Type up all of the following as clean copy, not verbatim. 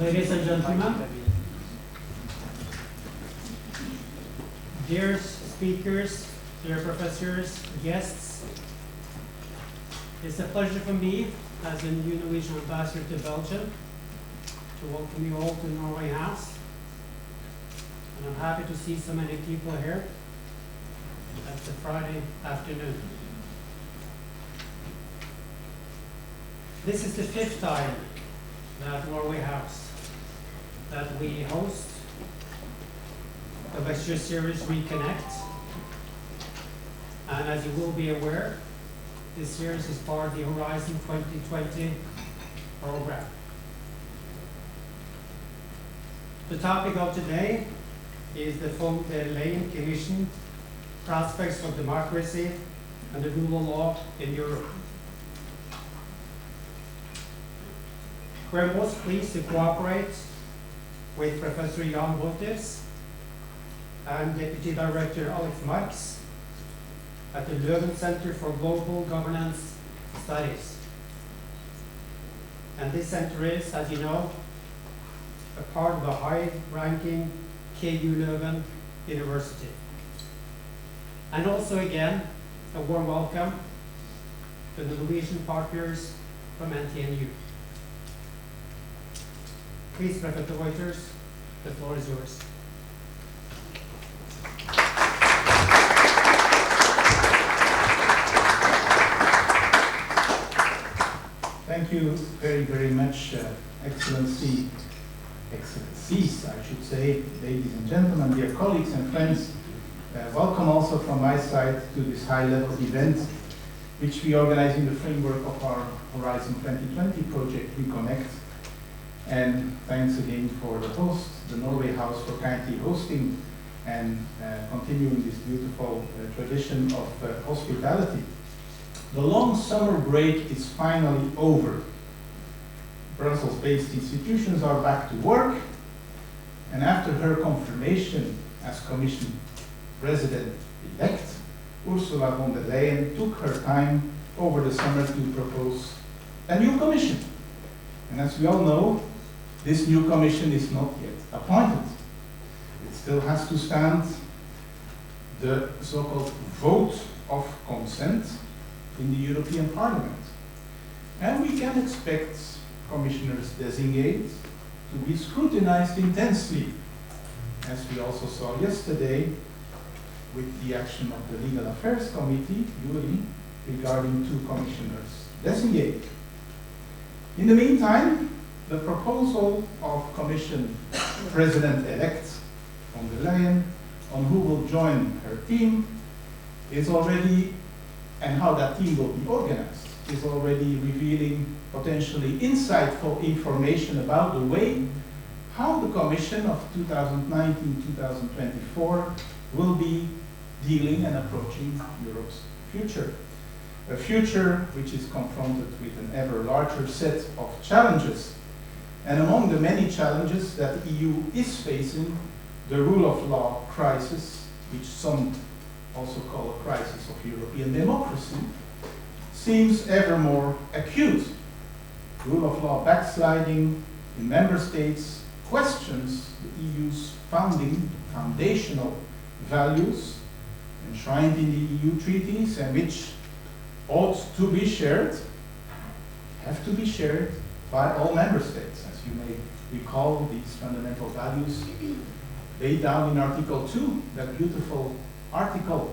Ladies and gentlemen, dear speakers, dear professors, guests, it's a pleasure for me as a new Norwegian ambassador to Belgium to welcome you all to Norway House. And I'm happy to see so many people here at the Friday afternoon. This is the 5th time that Norway House that we host the lecture series RECONNECT. And as you will be aware, this series is part of the Horizon 2020 program. The topic of today is the Leyen Commission, prospects for democracy and the rule of law in Europe. We're most pleased to cooperate with Professor Wouters and Deputy Director Alex Marx at the Leuven Center for Global Governance Studies. And this center is, as you know, a part of the high-ranking KU Leuven University. And also, again, a warm welcome to the Norwegian partners from NTNU. Please, Professor Wouters, the floor is yours. Thank you very, very much, Excellencies, I should say, ladies and gentlemen, dear colleagues and friends. Welcome also from my side to this high-level event, which we organize in the framework of our Horizon 2020 project, RECONNECT. And thanks again for the host, the Norway House, for kindly hosting and continuing this beautiful tradition of hospitality. The long summer break is finally over. Brussels-based institutions are back to work, and after her confirmation as Commission President-elect, Ursula von der Leyen took her time over the summer to propose a new Commission. And as we all know, this new Commission is not yet appointed. It still has to stand the so-called vote of consent in the European Parliament. And we can expect commissioners designate to be scrutinized intensely, as we also saw yesterday with the action of the Legal Affairs Committee, regarding 2 commissioners designate. In the meantime, the proposal of Commission President-elect von der Leyen on who will join her team is already, and how that team will be organized, is already revealing potentially insightful information about the way how the Commission of 2019-2024 will be dealing and approaching Europe's future. A future which is confronted with an ever larger set of challenges. And among the many challenges that the EU is facing, the rule of law crisis, which some also call a crisis of European democracy, seems ever more acute. Rule of law backsliding in member states questions the EU's foundational values enshrined in the EU treaties, and which ought to be shared, have to be shared by all member states. As you may recall, these fundamental values laid down in Article 2, that beautiful article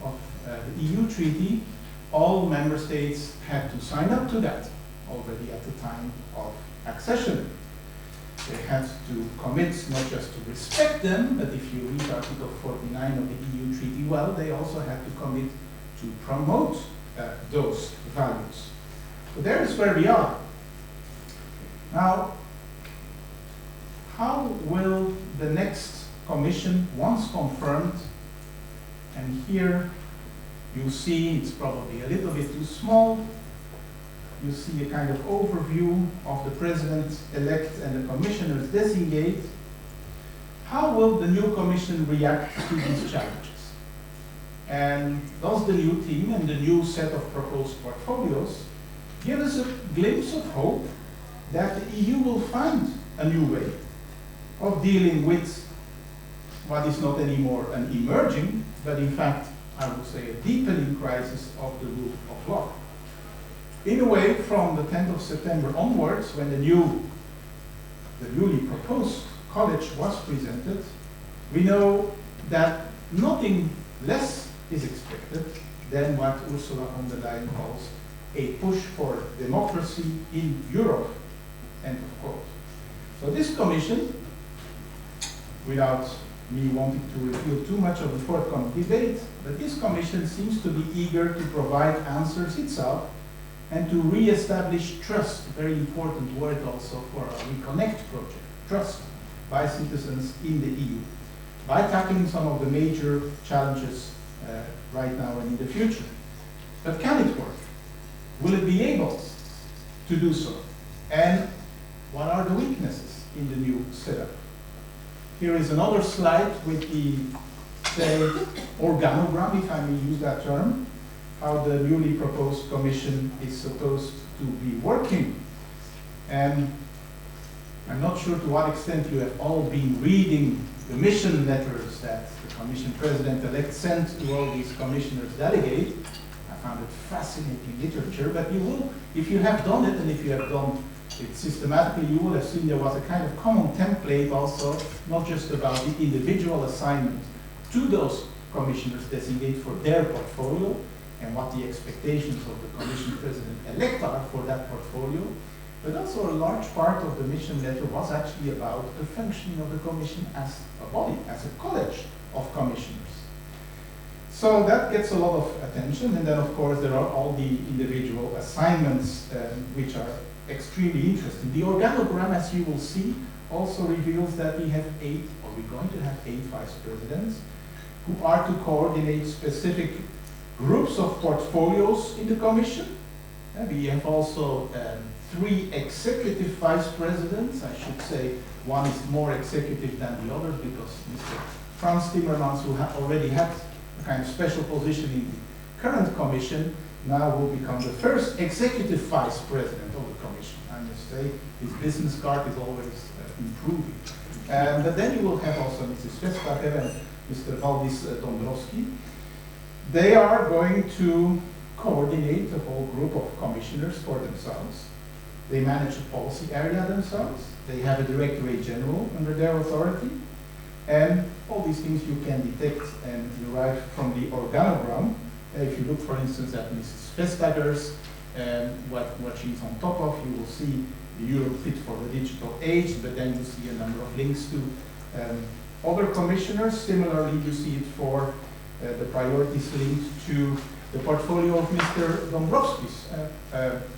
of the EU treaty. All member states had to sign up to that already at the time of accession. They had to commit not just to respect them, but if you read Article 49 of the EU treaty, well, they also had to commit to promote those values. So there is where we are. Now, how will the next Commission, once confirmed, and here you see it's probably a little bit too small, you see a kind of overview of the President-elect and the Commissioners designate. How will the new Commission react to these challenges? And does the new team and the new set of proposed portfolios give us a glimpse of hope that the EU will find a new way of dealing with what is not anymore an emerging, but in fact, I would say, a deepening crisis of the rule of law. In a way, from the 10th of September onwards, when the newly proposed college was presented, we know that nothing less is expected than what Ursula von der Leyen calls a push for democracy in Europe, end of quote. So this commission, without me wanting to reveal too much of the forthcoming debate, but this commission seems to be eager to provide answers itself and to re-establish trust, a very important word also for our RECONNECT project, trust by citizens in the EU, by tackling some of the major challenges right now and in the future. But can it work? Will it be able to do so? And what are the weaknesses in the new setup? Here is another slide with the, say, organogram, if I may use that term, how the newly proposed commission is supposed to be working. And I'm not sure to what extent you have all been reading the mission letters that the Commission President-elect sent to all these commissioners delegate. I found it fascinating literature, but you will, if you have done it, and if you have done it systematically, you will have seen there was a kind of common template also, not just about the individual assignment to those commissioners designated for their portfolio, and what the expectations of the Commission President-elect are for that portfolio, but also a large part of the mission letter was actually about the functioning of the Commission as a body, as a college of commissioners. So that gets a lot of attention, and then of course there are all the individual assignments which are extremely interesting. The organogram, as you will see, also reveals that we have 8, or we're going to have 8 vice presidents who are to coordinate specific groups of portfolios in the Commission. We have also 3 executive vice presidents. I should say one is more executive than the others because Mr. Frans Timmermans, who already had a kind of special position in the current Commission, now will become the first executive vice president of the Commission. I must say his business card is always improving. But then you will have also Mrs. Vestager and Mr. Valdis Dombrovskis. They are going to coordinate a whole group of commissioners for themselves. They manage a policy area themselves. They have a Directorate General under their authority. And all these things you can detect and derive from the organogram. If you look, for instance, at Mrs. Vestager's, what she's on top of, you will see the Europe Fit for the Digital Age, but then you see a number of links to other commissioners. Similarly, you see it for the priorities linked to the portfolio of Mr. Dombrovskis,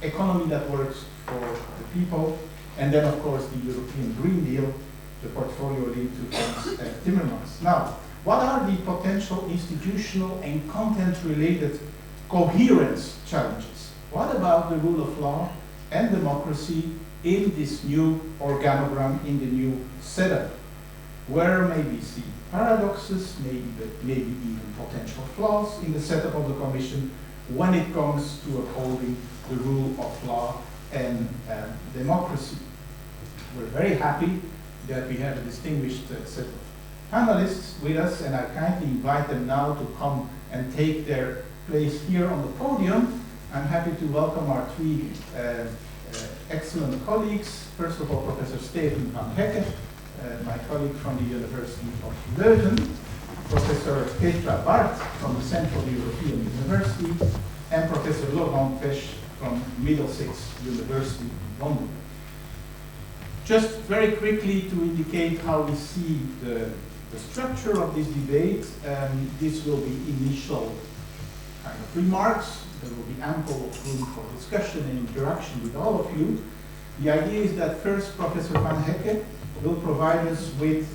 economy that works for the people, and then of course the European Green Deal, the portfolio linked to Frans Timmermans. Now, what are the potential institutional and content-related coherence challenges? What about the rule of law and democracy in this new organogram, in the new setup? Where may we see paradoxes, maybe even potential flaws in the setup of the Commission when it comes to upholding the rule of law and democracy? We're very happy that we have a distinguished set of panelists with us, and I kindly invite them now to come and take their place here on the podium. I'm happy to welcome our 3 excellent colleagues. First of all, Professor Steven van Hecke, my colleague from the University of Leuven, Professor Petra from the Central European University, and Professor Laurent Pech from Middlesex University in London. Just very quickly to indicate how we see the structure of this debate, this will be initial kind of remarks. There will be ample room for discussion and interaction with all of you. The idea is that first Professor van Hecke will provide us with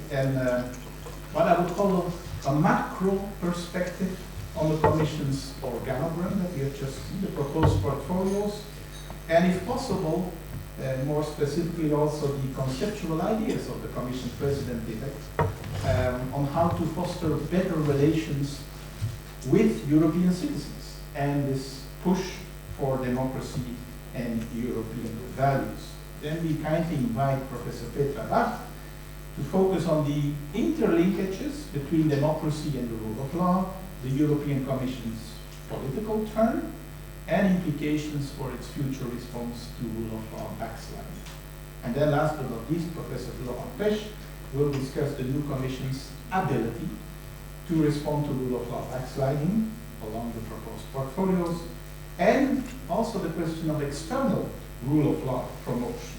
what I would call a macro perspective on the Commission's organogram that we have just seen, the proposed portfolios, and if possible, more specifically also the conceptual ideas of the Commission President-elect on how to foster better relations with European citizens and this push for democracy and European values. then we kindly invite Professor Petra back to focus on the interlinkages between democracy and the rule of law, the European Commission's political turn, and implications for its future response to rule of law backsliding. And then last but not least, Professor Laurent Pech will discuss the new Commission's ability to respond to rule of law backsliding along the proposed portfolios, and also the question of external rule of law promotion,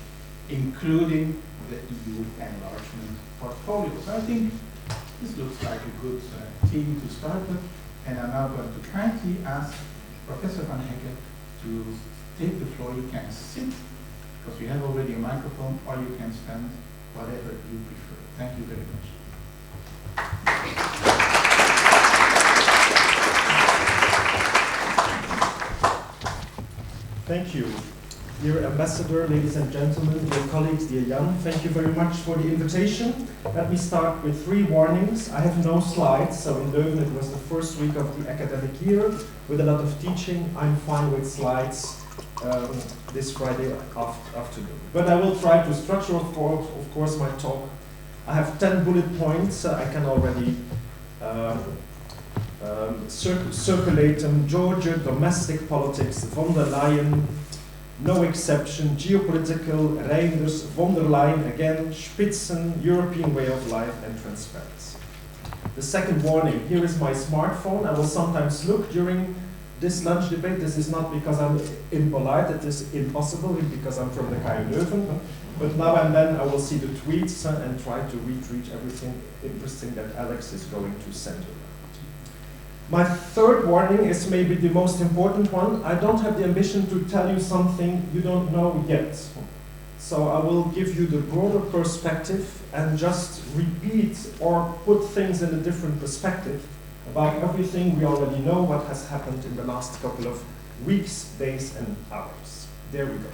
including the EU enlargement portfolio. So I think this looks like a good theme to start with, and I'm now going to kindly ask Professor van Hecke to take the floor. You can sit, because we have already a microphone, or you can stand, whatever you prefer. Thank you very much. Thank you. Dear Ambassador, ladies and gentlemen, dear colleagues, dear Jan, thank you very much for the invitation. Let me start with 3 warnings. I have no slides, so in Leuven it was the first week of the academic year with a lot of teaching. I'm fine with slides this Friday afternoon. But I will try to structure, of course, my talk. I have 10 bullet points. I can already circulate them. Georgia, domestic politics, von der Leyen, no exception, geopolitical, Reinders, von der Leyen again, Spitzen, European way of life, and transparency. The second warning, here is my smartphone. I will sometimes look during this lunch debate. This is not because I'm impolite, it is impossible, because I'm from the KU Leuven. But now and then I will see the tweets and try to read everything interesting that Alex is going to send around. My third warning is maybe the most important one. I don't have the ambition to tell you something you don't know yet. So I will give you the broader perspective and just repeat or put things in a different perspective about everything we already know what has happened in the last couple of weeks, days, and hours. There we go.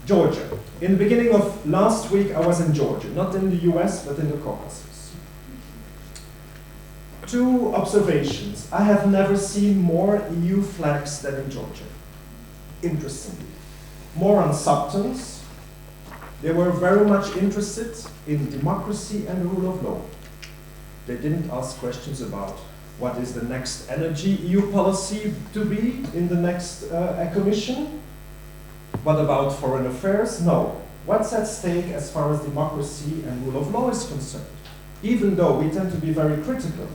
Georgia. In the beginning of last week, I was in Georgia, not in the US, but in the Caucasus. 2 observations. I have never seen more EU flags than in Georgia, interestingly. More on substance. They were very much interested in democracy and the rule of law. They didn't ask questions about what is the next energy EU policy to be in the next Commission. What about foreign affairs? No. What's at stake as far as democracy and rule of law is concerned? Even though we tend to be very critical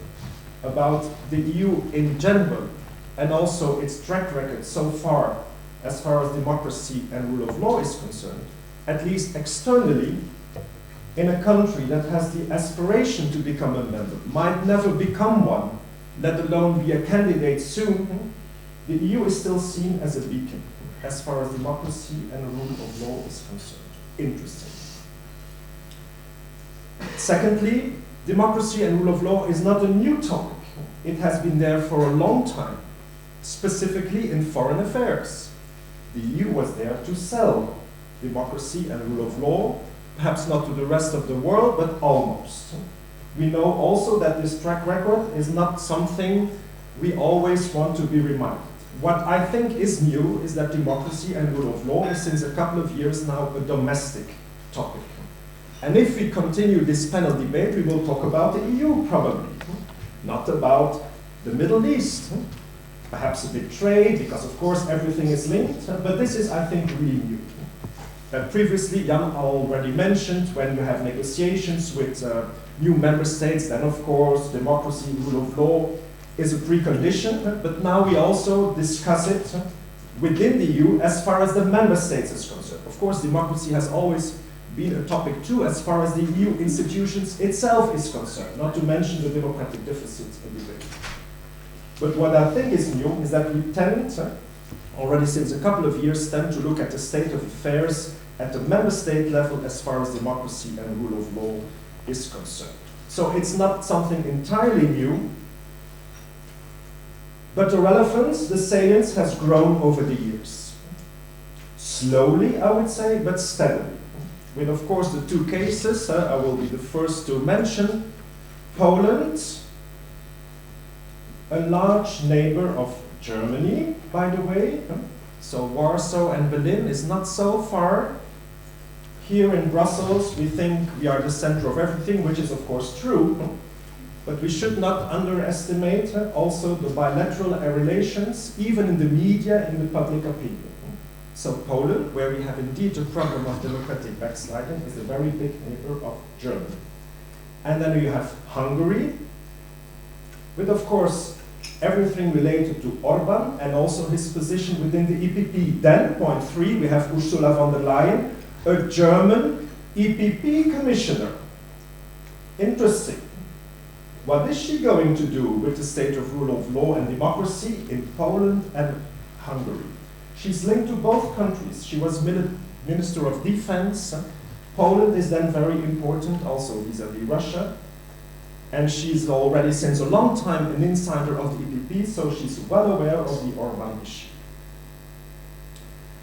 about the EU in general and also its track record so far as democracy and rule of law is concerned, at least externally, in a country that has the aspiration to become a member, might never become one, let alone be a candidate soon, the EU is still seen as a beacon as far as democracy and rule of law is concerned. Interesting. Secondly, democracy and rule of law is not a new topic. It has been there for a long time, specifically in foreign affairs. The EU was there to sell democracy and rule of law, perhaps not to the rest of the world, but almost. We know also that this track record is not something we always want to be reminded. What I think is new is that democracy and rule of law is since a couple of years now a domestic topic. And if we continue this panel debate, we will talk about the EU probably, not about the Middle East. Perhaps a bit trade, because of course everything is linked, but this is, I think, really new. Previously, Jan already mentioned, when you have negotiations with new member states, then of course democracy, rule of law is a precondition, but now we also discuss it within the EU as far as the member states is concerned. Of course, democracy has always been a topic too as far as the EU institutions itself is concerned, not to mention the democratic deficits in debate. But what I think is new is that we tend, already since a couple of years, tend to look at the state of affairs at the member state level as far as democracy and rule of law is concerned. So it's not something entirely new, but the relevance, the salience has grown over the years. Slowly, I would say, but steadily. With, of course, the 2 cases, I will be the first to mention. Poland, a large neighbor of Germany, by the way. So Warsaw and Berlin is not so far. Here in Brussels, we think we are the center of everything, which is of course true, but we should not underestimate also the bilateral relations, even in the media, in the public opinion. So Poland, where we have indeed a problem of democratic backsliding, is a very big neighbor of Germany. And then you have Hungary, with of course everything related to Orban and also his position within the EPP. Then, point 3, we have Ursula von der Leyen, a German EPP commissioner. Interesting. What is she going to do with the state of rule of law and democracy in Poland and Hungary? She's linked to both countries. She was Minister of Defense. Poland is then very important also vis-à-vis Russia. And she's already since a long time an insider of the EPP, so she's well aware of the Orban issue.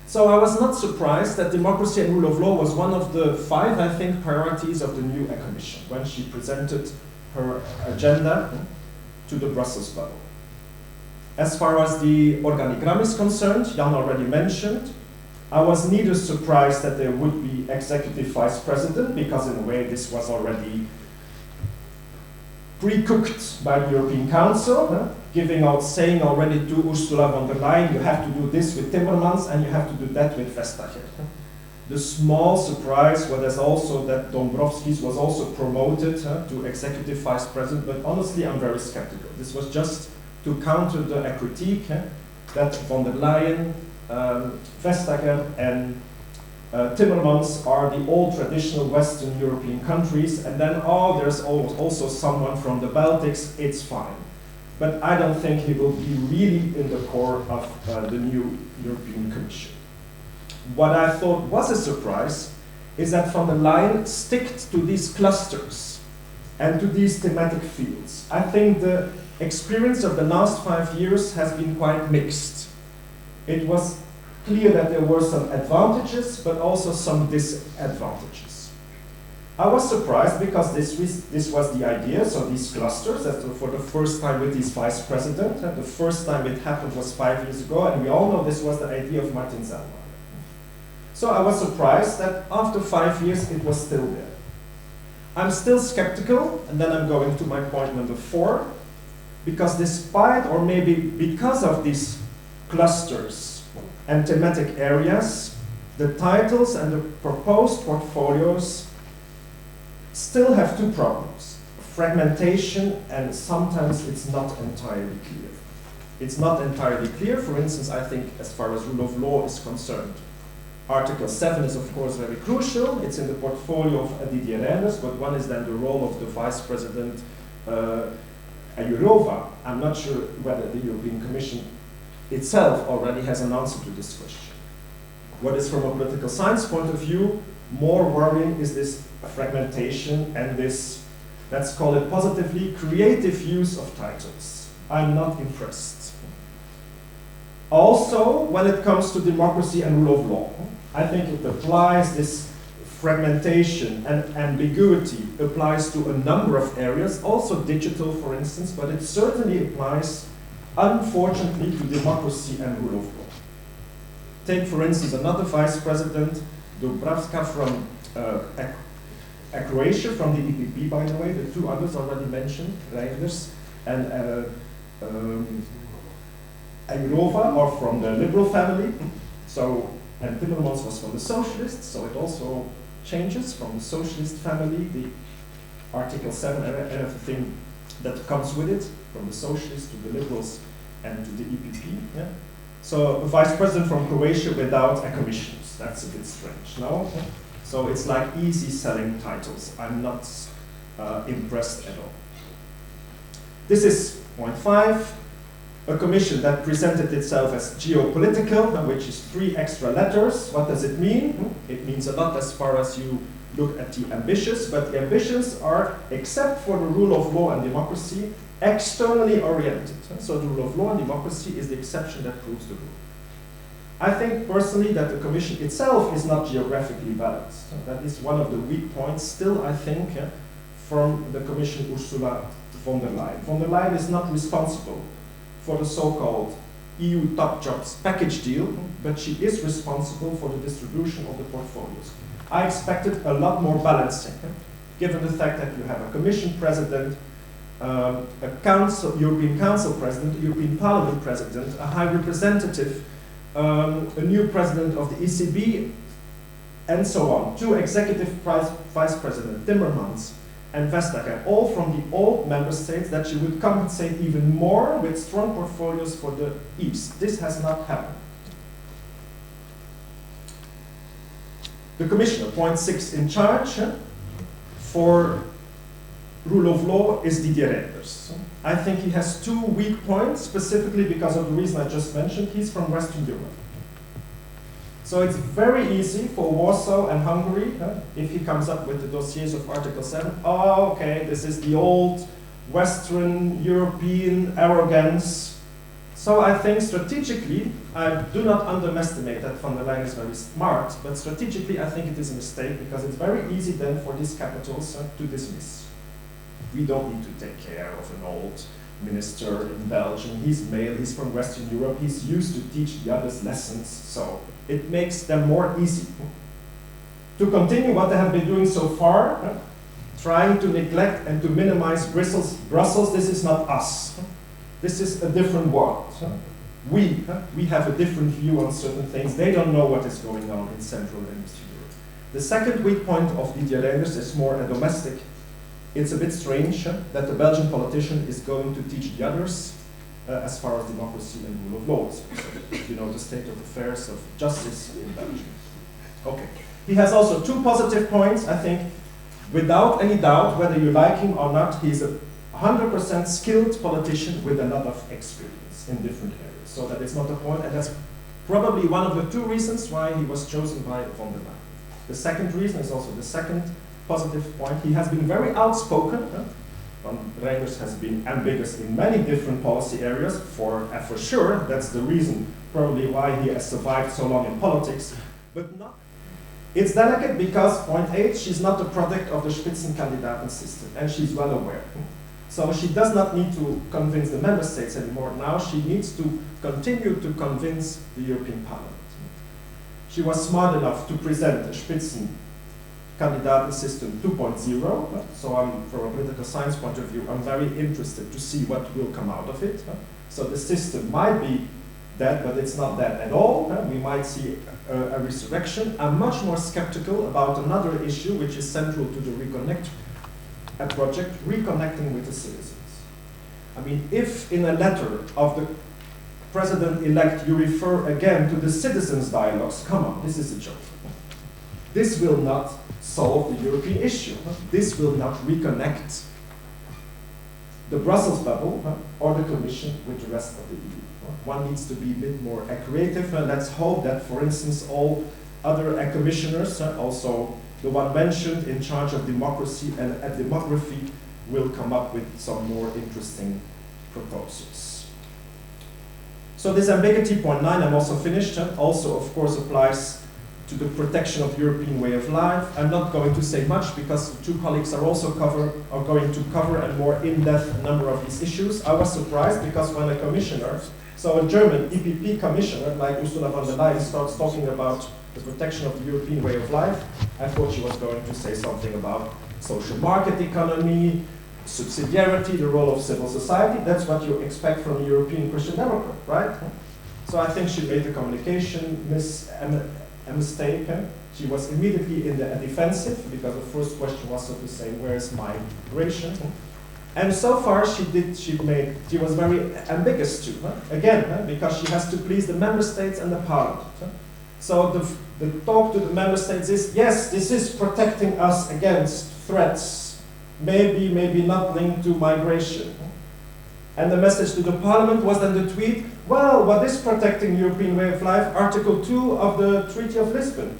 So I was not surprised that democracy and rule of law was one of the 5, I think, priorities of the new Commission when she presented her agenda to the Brussels bubble. As far as the organigram is concerned, Jan already mentioned, I was neither surprised that there would be executive vice president, because in a way this was already pre-cooked by the European Council, giving out, saying already to Ursula von der Leyen, you have to do this with Timmermans and you have to do that with Vestager. The small surprise was also that Dombrovskis was also promoted to executive vice president, but honestly I'm very skeptical. This was just to counter the critique that von der Leyen, Vestager and Timmermans are the old traditional Western European countries, and then, oh, there's also someone from the Baltics, it's fine. But I don't think he will be really in the core of the new European Commission. What I thought was a surprise is that von der Leyen sticked to these clusters and to these thematic fields. I think the experience of the last 5 years has been quite mixed. It was clear that there were some advantages, but also some disadvantages. I was surprised because this was the idea, so these clusters, that for the first time with this vice president, the first time it happened was 5 years ago, and we all know this was the idea of Martin Zellmer. So I was surprised that after 5 years it was still there. I'm still skeptical, and then I'm going to my point number 4, because despite, or maybe because of these clusters and thematic areas, the titles and the proposed portfolios still have 2 problems: fragmentation, and sometimes it's not entirely clear. It's not entirely clear, for instance, I think, as far as rule of law is concerned. Article 7 is, of course, very crucial. It's in the portfolio of Didier Reynders, but one is then the role of the Vice President Jourova. I'm not sure whether the European Commission itself already has an answer to this question. What is, from a political science point of view, more worrying is this fragmentation and this, let's call it positively, creative use of titles. I'm not impressed. Also, when it comes to democracy and rule of law, I think it applies, this fragmentation and ambiguity applies to a number of areas, also digital, for instance, but it certainly applies, unfortunately, to democracy and rule of law. Take, for instance, another vice president, Dubravka from Croatia, from the EPP, by the way, the 2 others already mentioned, Reynders and Jourova, or from the Liberal family. So, and Timmermans was from the Socialists, so it also changes from the Socialist family, the Article 7 and everything that comes with it, from the Socialists to the Liberals and to the EPP. Yeah? So, a vice president from Croatia without a commission. That's a bit strange, no? So it's like easy selling titles. I'm not impressed at all. This is point 5. A commission that presented itself as geopolitical, which is 3 extra letters. What does it mean? It means a lot as far as you look at the ambitions, but the ambitions are, except for the rule of law and democracy, externally oriented. So the rule of law and democracy is the exception that proves the rule. I think personally that the Commission itself is not geographically balanced. So that is one of the weak points still, I think, from the Commission Ursula von der Leyen. Von der Leyen is not responsible for the so-called EU top jobs package deal, but she is responsible for the distribution of the portfolios. I expected a lot more balancing, given the fact that you have a Commission President, a European Council President, a European Parliament President, a High Representative, a new President of the ECB, and so on. 2 Executive Vice President, Timmermans and Vestager, all from the old member states, that you would compensate even more with strong portfolios for the East. This has not happened. The Commissioner, point 6 in charge for rule of law is Didier Reynders. I think he has 2 weak points, specifically because of the reason I just mentioned. He's from Western Europe. So it's very easy for Warsaw and Hungary, if he comes up with the dossiers of Article 7, oh, okay, this is the old Western European arrogance. So I think strategically, I do not underestimate that von der Leyen is very smart, but strategically I think it is a mistake, because it's very easy then for these capitals to dismiss. We don't need to take care of an old minister in Belgium. He's male, he's from Western Europe, he's used to teach the others lessons, so it makes them more easy to continue what they have been doing so far, trying to neglect and to minimize Brussels. This is not us. This is a different world. We have a different view on certain things. They don't know what is going on in Central and Eastern Europe. The second weak point of Didier Reynders is more a domestic. It's a bit strange that the Belgian politician is going to teach the others as far as democracy and rule of law is concerned. You know, the state of affairs of justice in Belgium. Okay. He has also 2 positive points, I think, without any doubt, whether you like him or not. He's a 100% skilled politician with a lot of experience in different areas. So that is not a point, and that's probably one of the 2 reasons why he was chosen by von der Leyen. The second reason is also the second positive point. He has been very outspoken. Reynders has been ambiguous in many different policy areas, for sure. That's the reason probably why he has survived so long in politics. But not. It's delicate because, point 8, she's not a product of the Spitzenkandidaten system, and she's well aware. So she does not need to convince the member states anymore. Now she needs to continue to convince the European Parliament. She was smart enough to present a Spitzenkandidaten system 2.0. So from a political science point of view, I'm very interested to see what will come out of it. So the system might be that, but it's not that at all. We might see a resurrection. I'm much more skeptical about another issue which is central to the RECONNECT project, reconnecting with the citizens. I mean, if in a letter of the president-elect you refer again to the citizens' dialogues, come on, this is a joke. This will not solve the European issue. This will not reconnect the Brussels bubble or the Commission with the rest of the EU. One needs to be a bit more creative, and let's hope that, for instance, all other commissioners, also the one mentioned in charge of democracy and demography, will come up with some more interesting proposals. So this ambiguity, point 9, I'm also finished, also of course applies to the protection of the European way of life. I'm not going to say much because the 2 colleagues are also going to cover a more in-depth number of these issues. I was surprised because when a commissioner, so a German EPP commissioner like Ursula von der Leyen starts talking about the protection of the European way of life, I thought she was going to say something about social market economy, subsidiarity, the role of civil society. That's what you expect from a European Christian Democrat, right? So I think she made the communication a mistake. She was immediately in the defensive because the first question was, so to say, where is migration? And so far she was very ambiguous too, again, because she has to please the member states and the parliament. So the talk to the member states is, yes, this is protecting us against threats, maybe not linked to migration. And the message to the parliament was then the tweet, well, what is protecting European way of life? Article 2 of the Treaty of Lisbon.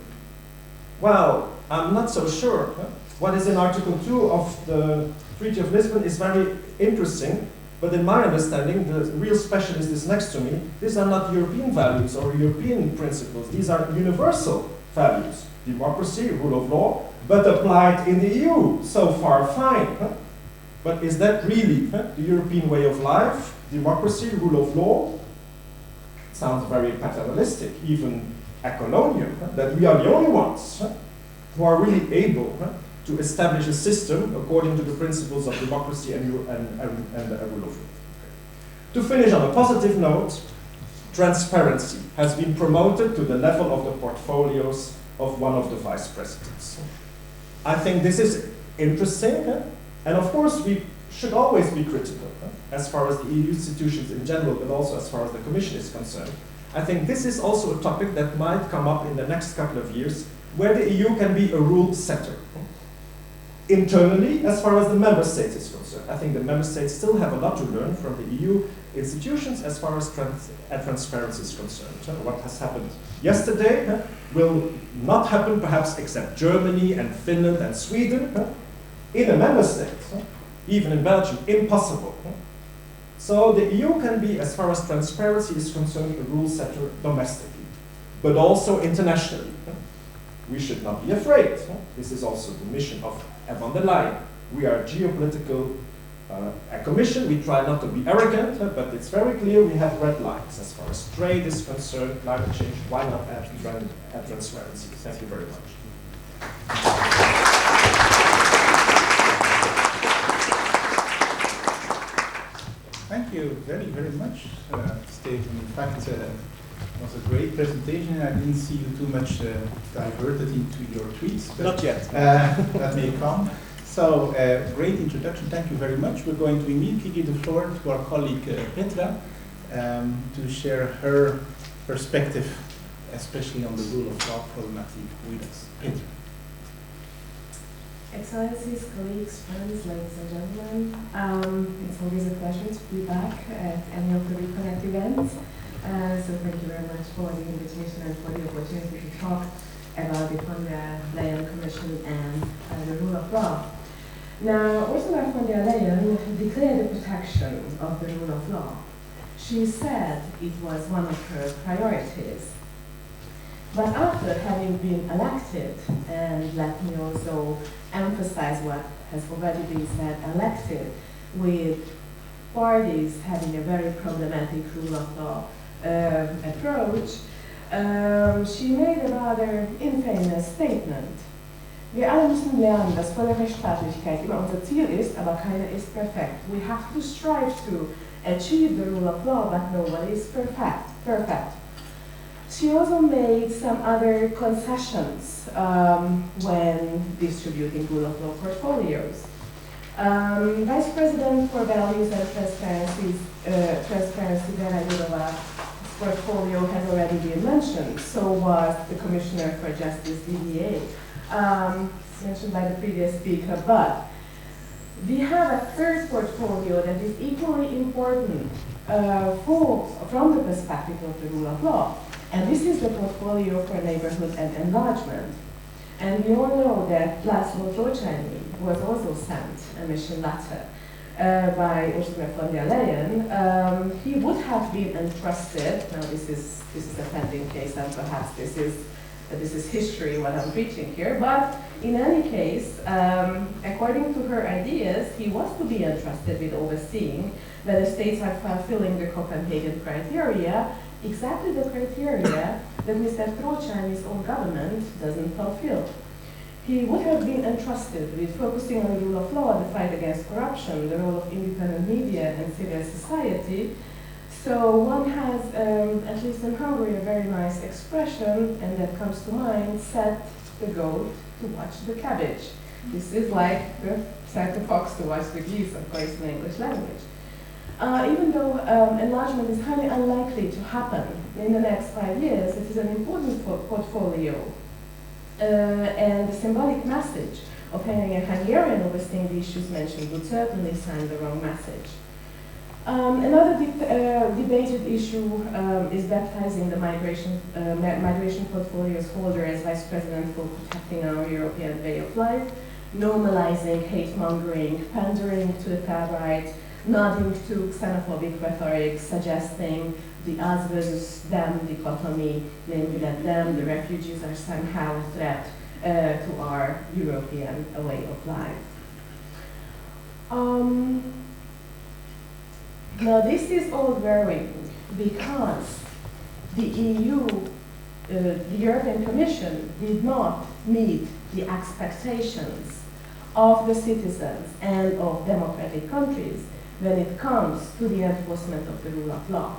Well, I'm not so sure. What is in Article 2 of the Treaty of Lisbon is very interesting, but in my understanding, the real specialist is next to me, these are not European values or European principles, these are universal values. Democracy, rule of law, but applied in the EU. So far, fine. But is that really the European way of life? Democracy, rule of law? sounds very paternalistic, even colonial, that we are the only ones who are really able to establish a system according to the principles of democracy and rule of law. To finish on a positive note, transparency has been promoted to the level of the portfolios of one of the vice presidents. I think this is interesting, and of course we should always be critical as far as the EU institutions in general, but also as far as the Commission is concerned. I think this is also a topic that might come up in the next couple of years, where the EU can be a rule setter. Internally, as far as the member states is concerned, I think the member states still have a lot to learn from the EU institutions as far as transparency is concerned. What has happened yesterday will not happen perhaps except Germany and Finland and Sweden. In a member state, even in Belgium, impossible. So the EU can be, as far as transparency is concerned, a rule setter domestically, but also internationally. We should not be afraid. This is also the mission of von der Leyen. We are a geopolitical commission. We try not to be arrogant, but it's very clear we have red lines as far as trade is concerned, climate change. Why not add transparency? Thank you very much. Thank you very, very much, Stephen. In fact, it was a great presentation. I didn't see you too much diverted into your tweets. But, not yet. That may come. So, great introduction. Thank you very much. We're going to immediately give the floor to our colleague Petra to share her perspective, especially on the rule of law problematic with us. Petra. Excellencies, colleagues, friends, ladies and gentlemen, it's always a pleasure to be back at any of the RECONNECT events. So thank you very much for the invitation and for the opportunity to talk about the Leyen Commission and the rule of law. Now, Ursula von der Leyen declared the protection of the rule of law. She said it was one of her priorities. But after having been elected, and let me also emphasize what has already been said, elected with parties having a very problematic rule of law approach, she made a rather infamous statement. Wir alle müssen lernen, dass volle Rechtsstaatlichkeit immer unser Ziel ist, aber keiner ist perfekt. We have to strive to achieve the rule of law, but nobody is perfect. She also made some other concessions when distributing rule of law portfolios. Vice President for Values and Transparency, Vera Jourova's portfolio has already been mentioned. So was the Commissioner for Justice, DDA, mentioned by the previous speaker. But we have a third portfolio that is equally important from the perspective of the rule of law. And this is the portfolio for neighborhood and enlargement. And we all know that László Trócsányi was also sent a mission letter by Ursula von der Leyen. He would have been entrusted, now this is a pending case and perhaps this is history what I'm preaching here, but in any case, according to her ideas, he was to be entrusted with overseeing whether states are fulfilling the Copenhagen criteria, exactly the criteria that Mr. Trócsányi's own government doesn't fulfill. He would have been entrusted with focusing on the rule of law, the fight against corruption, the role of independent media and civil society. So one has, at least in Hungary, a very nice expression, and that comes to mind, set the goat to watch the cabbage. This is like set the fox to watch the geese, of course, in English language. Even though enlargement is highly unlikely to happen in the next 5 years, it is an important portfolio. And the symbolic message of having a Hungarian overseeing the issues mentioned would certainly send the wrong message. Another debated issue is baptizing the migration portfolio's holder as Vice President for protecting our European way of life, normalizing hate-mongering, pandering to the far-right, nodding to xenophobic rhetoric, suggesting the us versus them dichotomy, namely that them, the refugees, are somehow a threat to our European way of life. Now this is all growing because the EU, the European Commission did not meet the expectations of the citizens and of democratic countries when it comes to the enforcement of the rule of law.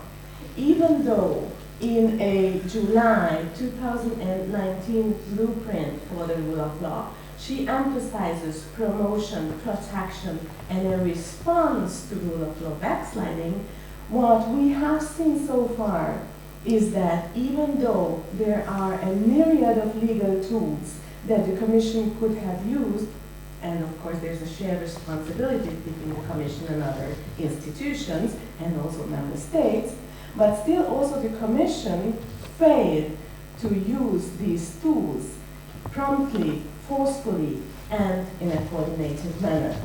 Even though in a July 2019 blueprint for the rule of law, she emphasizes promotion, protection, and a response to rule of law backsliding, what we have seen so far is that even though there are a myriad of legal tools that the Commission could have used, and of course there's a shared responsibility between the Commission and other institutions, and also member states, but still also the Commission failed to use these tools promptly, forcefully, and in a coordinated manner.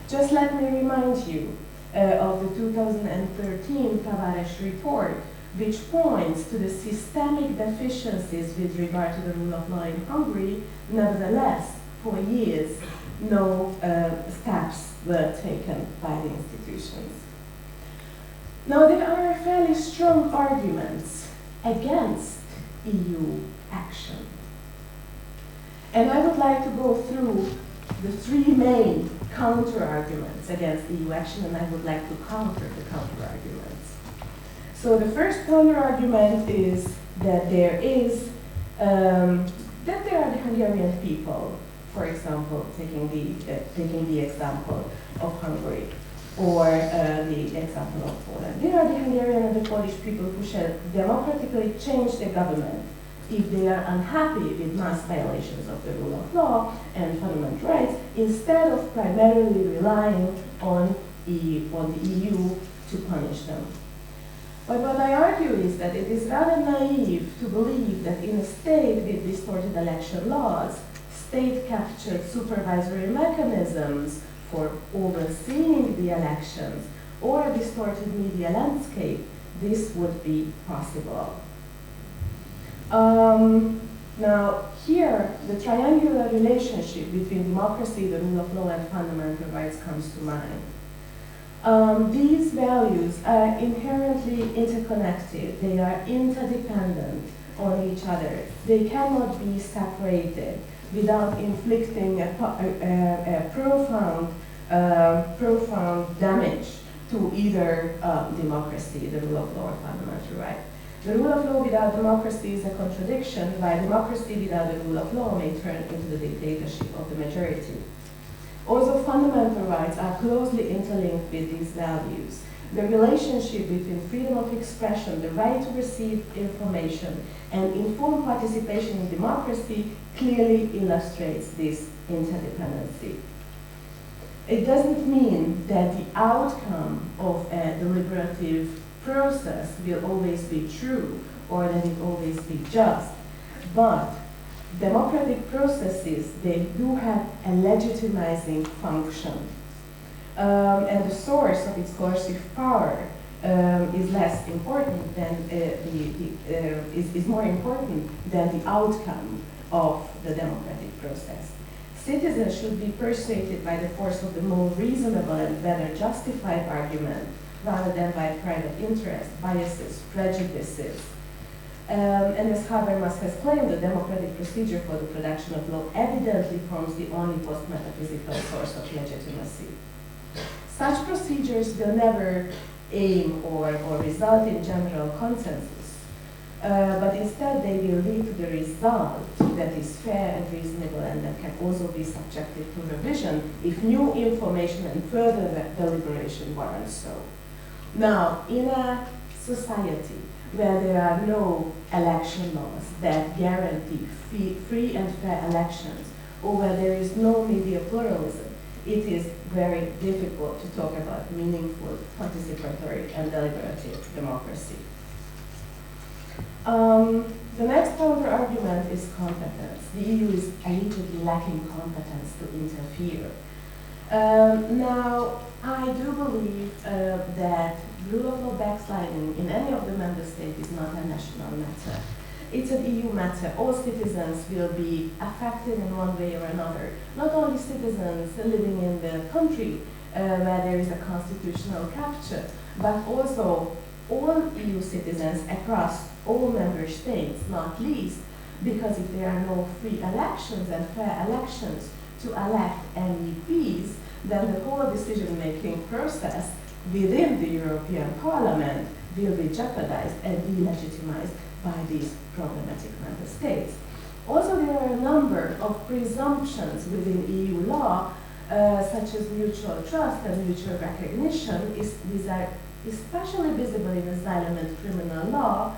Just let me remind you of the 2013 Tavares report, which points to the systemic deficiencies with regard to the rule of law in Hungary. Nevertheless, for years, no steps were taken by the institutions. Now, there are fairly strong arguments against EU action. And I would like to go through the three main counter-arguments against EU action, and I would like to counter the counter-arguments. So the first counter-argument is that there are the Hungarian people, for example, taking the example of Hungary, or the example of Poland. There are the Hungarian and the Polish people who shall democratically change their government if they are unhappy with mass violations of the rule of law and fundamental rights, instead of primarily relying on the EU to punish them. But what I argue is that it is rather naive to believe that in a state with distorted election laws, state-captured supervisory mechanisms for overseeing the elections, or a distorted media landscape, this would be possible. Now, here, the triangular relationship between democracy, the rule of law, and fundamental rights comes to mind. These values are inherently interconnected. They are interdependent on each other. They cannot be separated without inflicting a profound damage to either democracy, the rule of law, or fundamental right. The rule of law without democracy is a contradiction, while democracy without the rule of law may turn into the dictatorship of the majority. Also, fundamental rights are closely interlinked with these values. The relationship between freedom of expression, the right to receive information, and informed participation in democracy clearly illustrates this interdependency. It doesn't mean that the outcome of a deliberative process will always be true or that it always be just, but democratic processes, they do have a legitimizing function. And the source of its coercive power is less important than is more important than the outcome of the democratic process. Citizens should be persuaded by the force of the more reasonable and better justified argument, rather than by private interest, biases, prejudices. And as Habermas has claimed, the democratic procedure for the production of law evidently forms the only post-metaphysical source of legitimacy. Such procedures will never aim or result in general consensus, but instead they will lead to the result that is fair and reasonable and that can also be subjected to revision if new information and further deliberation warrants so. Now, in a society where there are no election laws that guarantee free and fair elections, or where there is no media pluralism, it is very difficult to talk about meaningful, participatory, and deliberative democracy. The next counter-argument is competence. The EU is allegedly lacking competence to interfere. Now, I do believe that rule of law backsliding in any of the member states is not a national matter. It's an EU matter. All citizens will be affected in one way or another. Not only citizens living in the country where there is a constitutional capture, but also all EU citizens across all member states, not least because if there are no free elections and fair elections to elect MEPs, then the whole decision-making process within the European Parliament will be jeopardized and delegitimized by these problematic member states. Also, there are a number of presumptions within EU law, such as mutual trust and mutual recognition. These are especially visible in asylum and criminal law.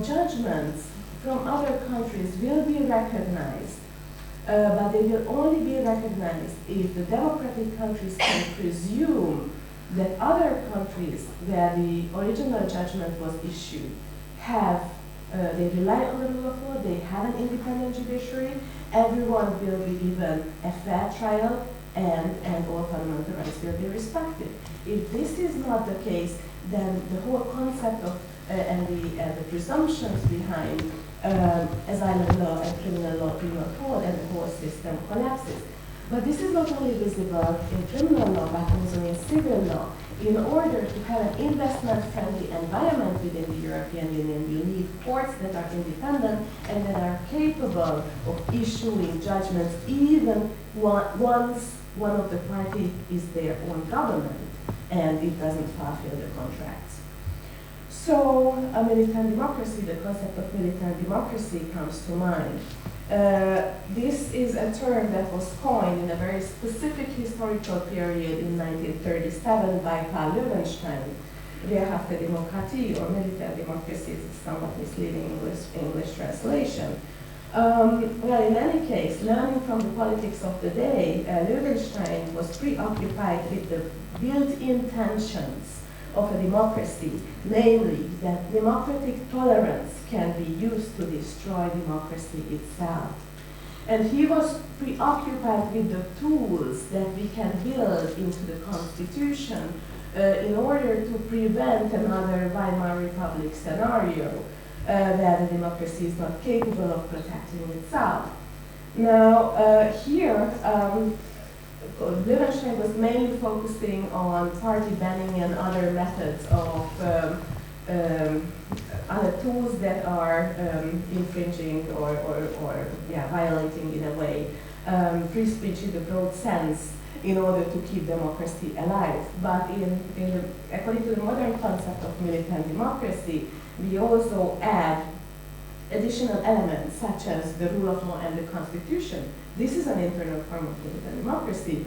Judgments from other countries will be recognized, but they will only be recognized if the democratic countries can presume that other countries where the original judgment was issued they rely on the rule of law, they have an independent judiciary, everyone will be given a fair trial, and all fundamental rights will be respected. If this is not the case, then the whole concept of and the presumptions behind asylum law and criminal law do not hold, and the whole system collapses. But this is not only visible in criminal law, but also in civil law. In order to have an investment-friendly environment within the European Union, we need courts that are independent and that are capable of issuing judgments even once one of the parties is their own government and it doesn't fulfill the contracts. So, a militant democracy, the concept of militant democracy comes to mind. This is a term that was coined in a very specific historical period in 1937 by Paul Leuven, Wehrhafte Demokratie, or military democracy, is a somewhat misleading English translation. Well, in any case, learning from the politics of the day, Leuven was preoccupied with the built-in tensions of a democracy, namely that democratic tolerance can be used to destroy democracy itself. And he was preoccupied with the tools that we can build into the Constitution in order to prevent another Weimar Republic scenario where the democracy is not capable of protecting itself. Now, here, Leuven was mainly focusing on party banning and other methods of other tools that are infringing or violating in a way free speech in the broad sense in order to keep democracy alive. But according to the modern concept of militant democracy, we also add additional elements such as the rule of law and the Constitution. This is an internal form of militant democracy,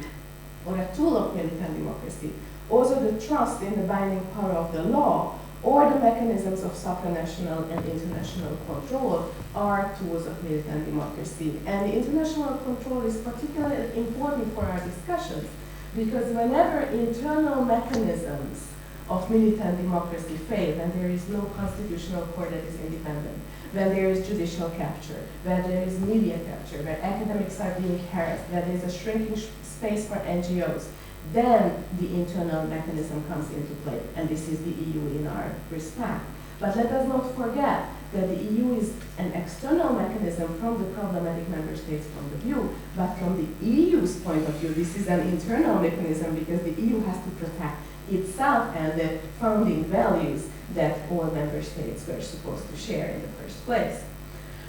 or a tool of militant democracy. Also the trust in the binding power of the law, or the mechanisms of supranational and international control are tools of militant democracy. And the international control is particularly important for our discussions, because whenever internal mechanisms of militant democracy fail, when there is no constitutional court that is independent, when there is judicial capture, where there is media capture, where academics are being harassed, where there is a shrinking space for NGOs, then the internal mechanism comes into play, and this is the EU in our respect. But let us not forget that the EU is an external mechanism from the problematic member states' point of view, but from the EU's point of view, this is an internal mechanism because the EU has to protect itself and the founding values that all member states were supposed to share in the first place.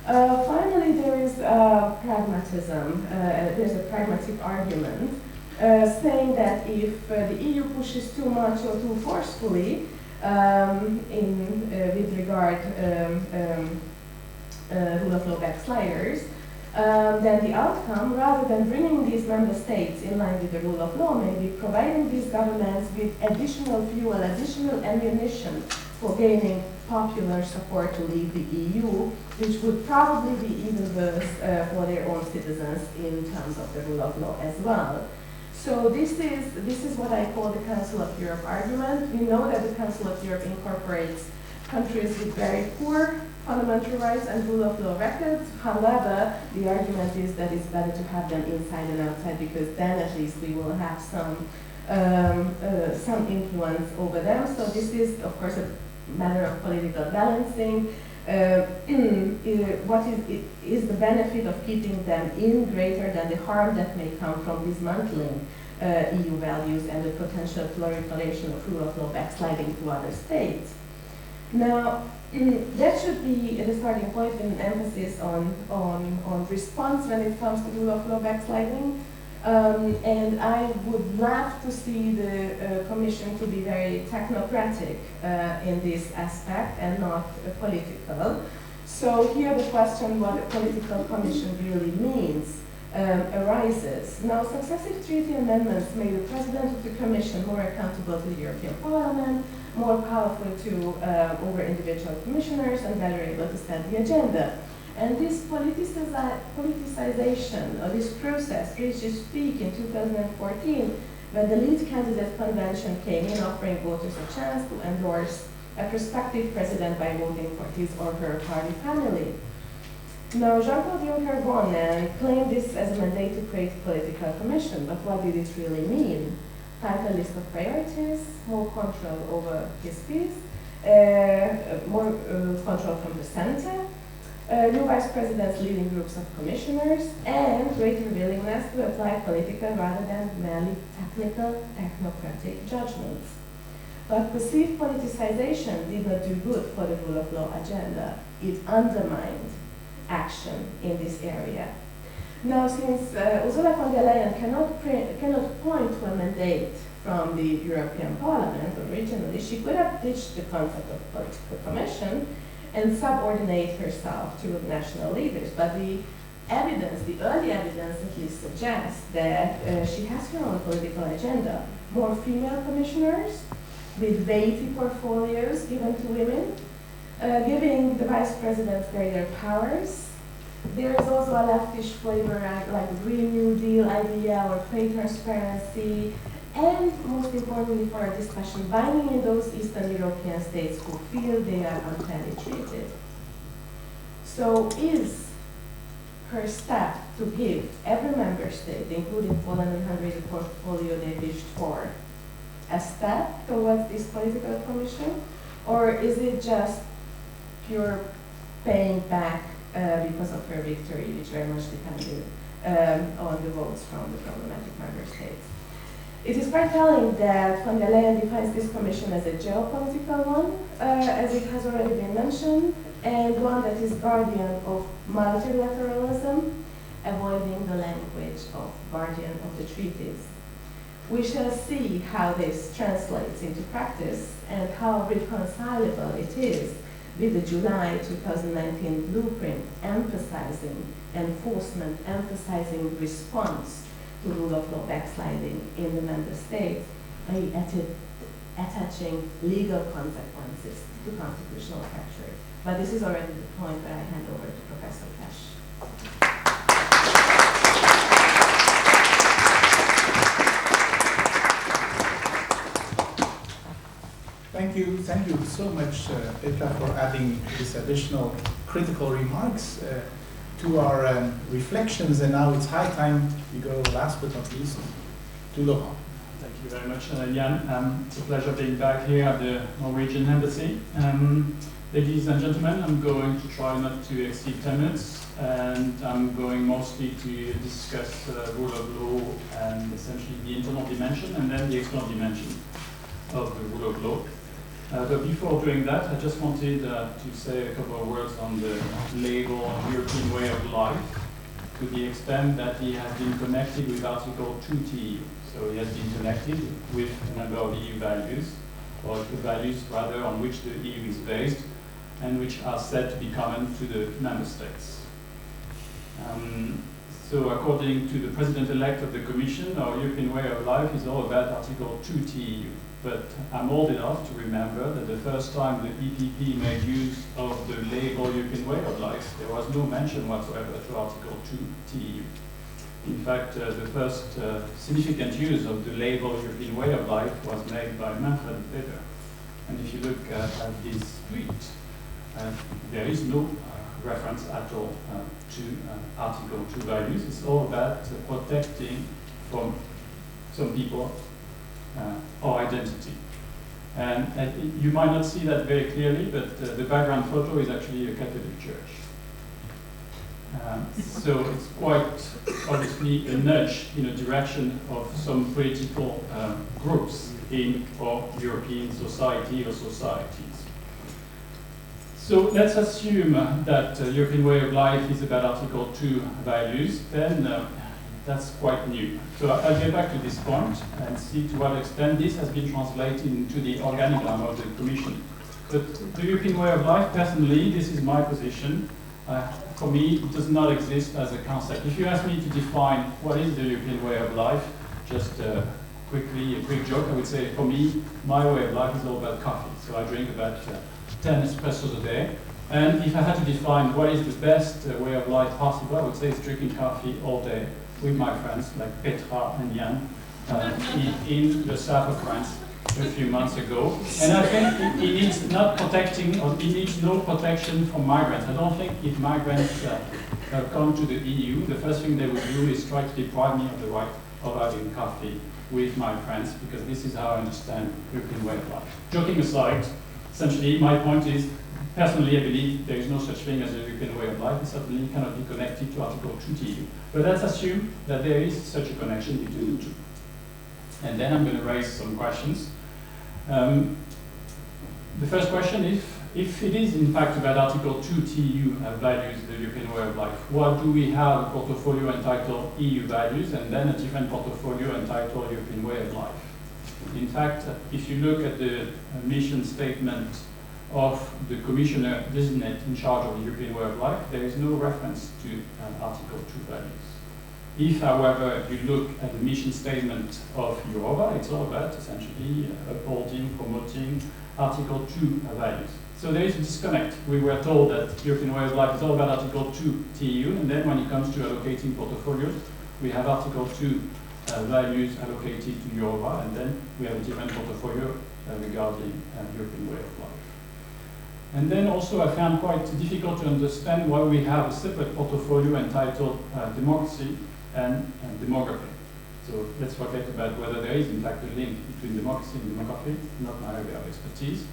Finally, there is pragmatism. There's a pragmatic argument saying that if the EU pushes too much or too forcefully with regard rule of law backsliders, then the outcome, rather than bringing these member states in line with the rule of law, may be providing these governments with additional fuel, additional ammunition for gaining popular support to leave the EU, which would probably be even worse for their own citizens in terms of the rule of law as well. So this is what I call the Council of Europe argument. We know that the Council of Europe incorporates countries with very poor fundamental rights and rule of law records. However, the argument is that it's better to have them inside and outside, because then at least we will have some influence over them. So this is, of course, a matter of political balancing. What is the benefit of keeping them in greater than the harm that may come from dismantling EU values and the potential proliferation of rule of law backsliding to other states? Now, that should be the starting point with an emphasis on response when it comes to rule of law backsliding. And I would love to see the Commission to be very technocratic in this aspect and not political. So here the question what a political commission really means arises. Now, successive treaty amendments made the President of the Commission more accountable to the European Parliament, more powerful over individual commissioners, and better able to set the agenda. And this politicization of this process reached its peak in 2014 when the lead candidate convention came in offering voters a chance to endorse a prospective president by voting for his or her party family. Now, Jean-Claude Juncker won and claimed this as a mandate to create a political commission, but what did it really mean? Tighter list of priorities, more control over his fees, more control from the center, new vice presidents leading groups of commissioners, and greater willingness to apply political rather than merely technical, technocratic judgments. But perceived politicization did not do good for the rule of law agenda. It undermined action in this area. Now, since Ursula von der Leyen cannot point to a mandate from the European Parliament originally, she could have ditched the concept of political commission and subordinate herself to national leaders. But the evidence, the early evidence at least suggests that she has her own political agenda. More female commissioners with weighty portfolios given to women, giving the vice presidents greater powers. There is also a leftish flavor like the Green New Deal idea or trade transparency, and most importantly for our discussion, binding in those Eastern European states who feel they are unfairly treated. So is her step to give every member state, including Poland and Hungary, the portfolio they wished for, a step towards this political commission? Or is it just pure paying back because of her victory, which very much depended on the votes from the problematic member states? It is quite telling that von der Leyen defines this commission as a geopolitical one, as it has already been mentioned, and one that is guardian of multilateralism, avoiding the language of guardian of the treaties. We shall see how this translates into practice and how reconcilable it is with the July 2019 blueprint emphasizing enforcement, emphasizing response to rule of law backsliding in the member states by attaching legal consequences to constitutional fracture. But this is already the point where I hand over to Professor Pech. Thank you so much, Petra, for adding these additional critical remarks to our reflections. And now it's high time we go, last but not least, to Laurent. Thank you very much, Jan. It's a pleasure being back here at the Norwegian Embassy. Ladies and gentlemen, I'm going to try not to exceed 10 minutes, and I'm going mostly to discuss rule of law and essentially the internal dimension and then the external dimension of the rule of law. But before doing that, I just wanted to say a couple of words on the label European way of life, to the extent that he has been connected with Article 2 TEU. So he has been connected with a number of EU values, or the values rather on which the EU is based, and which are said to be common to the member states. So according to the President-elect of the Commission, our European way of life is all about Article 2 TEU. But I'm old enough to remember that the first time the EPP made use of the label European way of life, there was no mention whatsoever to Article 2 TEU. In fact, the first significant use of the label European way of life was made by Manfred Weber. And if you look at his tweet, there is no reference at all to Article 2 values. It's all about protecting from some people our identity. And you might not see that very clearly, but the background photo is actually a Catholic church. So it's quite obviously a nudge in a direction of some political groups in our European society or societies. So let's assume that European way of life is about Article 2 values, then that's quite new. So I'll get back to this point and see to what extent this has been translated into the organigram of the Commission. But the European way of life, personally, this is my position. For me, it does not exist as a concept. If you ask me to define what is the European way of life, just quickly, a quick joke, I would say for me, my way of life is all about coffee. So I drink about 10 espressos a day. And if I had to define what is the best way of life possible, I would say it's drinking coffee all day with my friends like Petra and Jan in the south of France a few months ago. And I think it needs not protecting, or it needs no protection from migrants. I don't think if migrants come to the EU, the first thing they would do is try to deprive me of the right of having coffee with my friends, because this is how I understand European way of life. Joking aside, essentially my point is, personally I believe there is no such thing as a European way of life, and certainly cannot be connected to Article 2 TU. But let's assume that there is such a connection between the two. And then I'm going to raise some questions. The first question is, if it is in fact about Article 2 TU values, the European way of life, why do we have a portfolio entitled EU values and then a different portfolio entitled European way of life? In fact, if you look at the mission statement of the Commissioner designate in charge of the European way of life, there is no reference to Article 2 values. If, however, you look at the mission statement of Eurova, it's all about essentially upholding, promoting Article 2 values. So there is a disconnect. We were told that European way of life is all about Article 2 TU, and then when it comes to allocating portfolios, we have Article 2 values allocated to Eurova, and then we have a different portfolio regarding European way of life. And then also I found quite difficult to understand why we have a separate portfolio entitled democracy and demography. So let's forget about whether there is in fact a link between democracy and demography, not my area of expertise.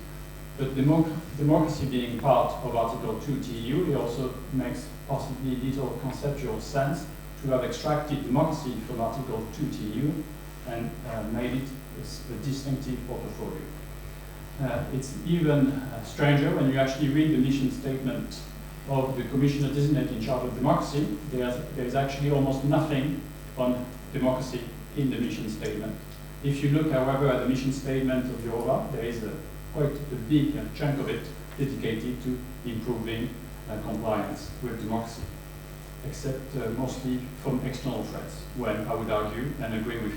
But democracy being part of Article 2 TU, it also makes possibly little conceptual sense to have extracted democracy from Article 2 TU and made it a distinctive portfolio. It's even stranger when you actually read the mission statement of the Commissioner designate in charge of democracy. There's actually almost nothing on democracy in the mission statement. If you look, however, at the mission statement of Eurova, there is quite a big chunk of it dedicated to improving compliance with democracy, except mostly from external threats, when I would argue and agree with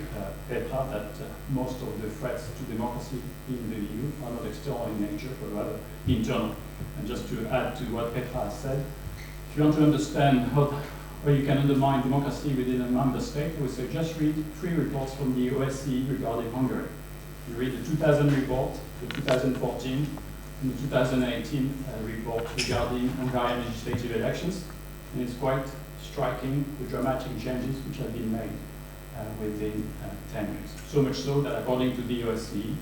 Petra that most of the threats to democracy in the EU are not external in nature, but rather internal. And just to add to what Petra has said, if you want to understand how you can undermine democracy within a member state, I would say just read 3 reports from the OSCE regarding Hungary. You read the 2000 report, the 2014, and the 2018 report regarding Hungarian legislative elections. And it's quite striking the dramatic changes which have been made within 10 years. So much so that according to the OSCE,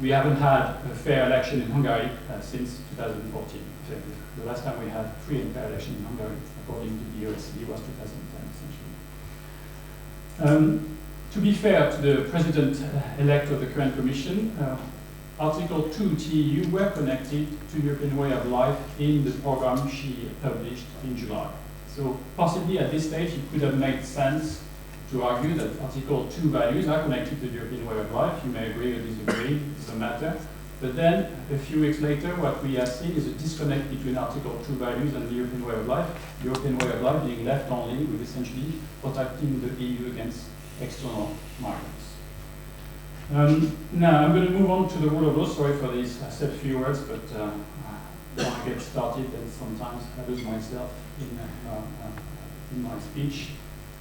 we haven't had a fair election in Hungary since 2014. The last time we had free and fair election in Hungary, according to the OSCE, was 2010 essentially. To be fair to the President-elect of the current Commission, Article 2 TU were connected to European way of life in the program she published in July. So possibly at this stage it could have made sense to argue that Article 2 values are connected to the European way of life. You may agree or disagree, it doesn't matter. But then a few weeks later what we have seen is a disconnect between Article 2 values and the European way of life. The European way of life being left only with essentially protecting the EU against external migrants. Now I'm going to move on to the rule of law. Sorry for these, I said a few words, but when I get started, then sometimes I lose myself in my speech.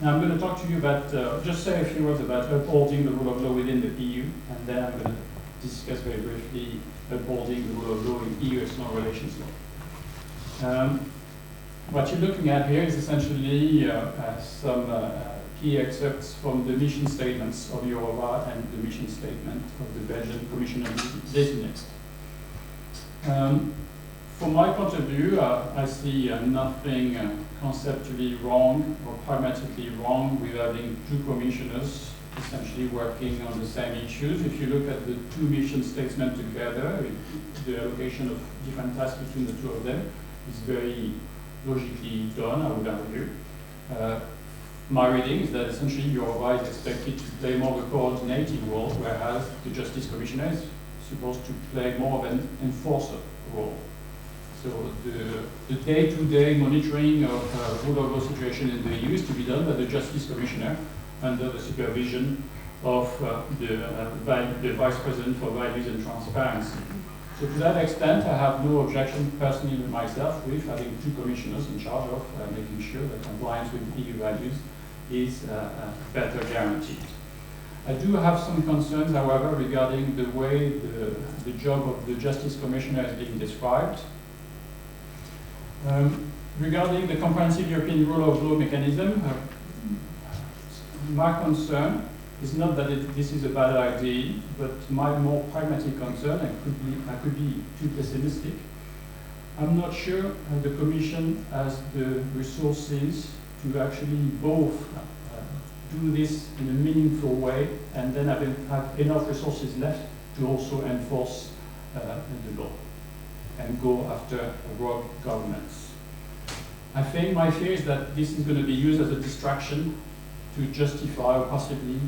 Now I'm going to talk to you about, just say a few words about upholding the rule of law within the EU, and then I'm going to discuss very briefly upholding the rule of law in EU external relations law. What you're looking at here is essentially some key excerpts from the mission statements of Eurova and the mission statement of the Belgian Commissioner designate. from my point of view, I see nothing conceptually wrong or pragmatically wrong with having two commissioners essentially working on the same issues. If you look at the two mission statements together, the allocation of different tasks between the two of them is very logically done, I would argue. My reading is that essentially Eurova is expected to play more of a coordinating role, whereas the Justice Commissioner is supposed to play more of an enforcer role. So the day-to-day monitoring of rule of law situation in the EU is to be done by the Justice Commissioner under the supervision of the Vice President for Values and Transparency. So to that extent, I have no objection personally with myself with having two commissioners in charge of making sure that compliance with EU values is better guaranteed. I do have some concerns, however, regarding the way the job of the Justice Commissioner is being described. Regarding the comprehensive European rule of law mechanism, my concern is not that this is a bad idea, but my more pragmatic concern, I could be too pessimistic. I'm not sure the Commission has the resources to actually both do this in a meaningful way and then have enough resources left to also enforce the law and go after rogue governments. I think my fear is that this is going to be used as a distraction to justify or possibly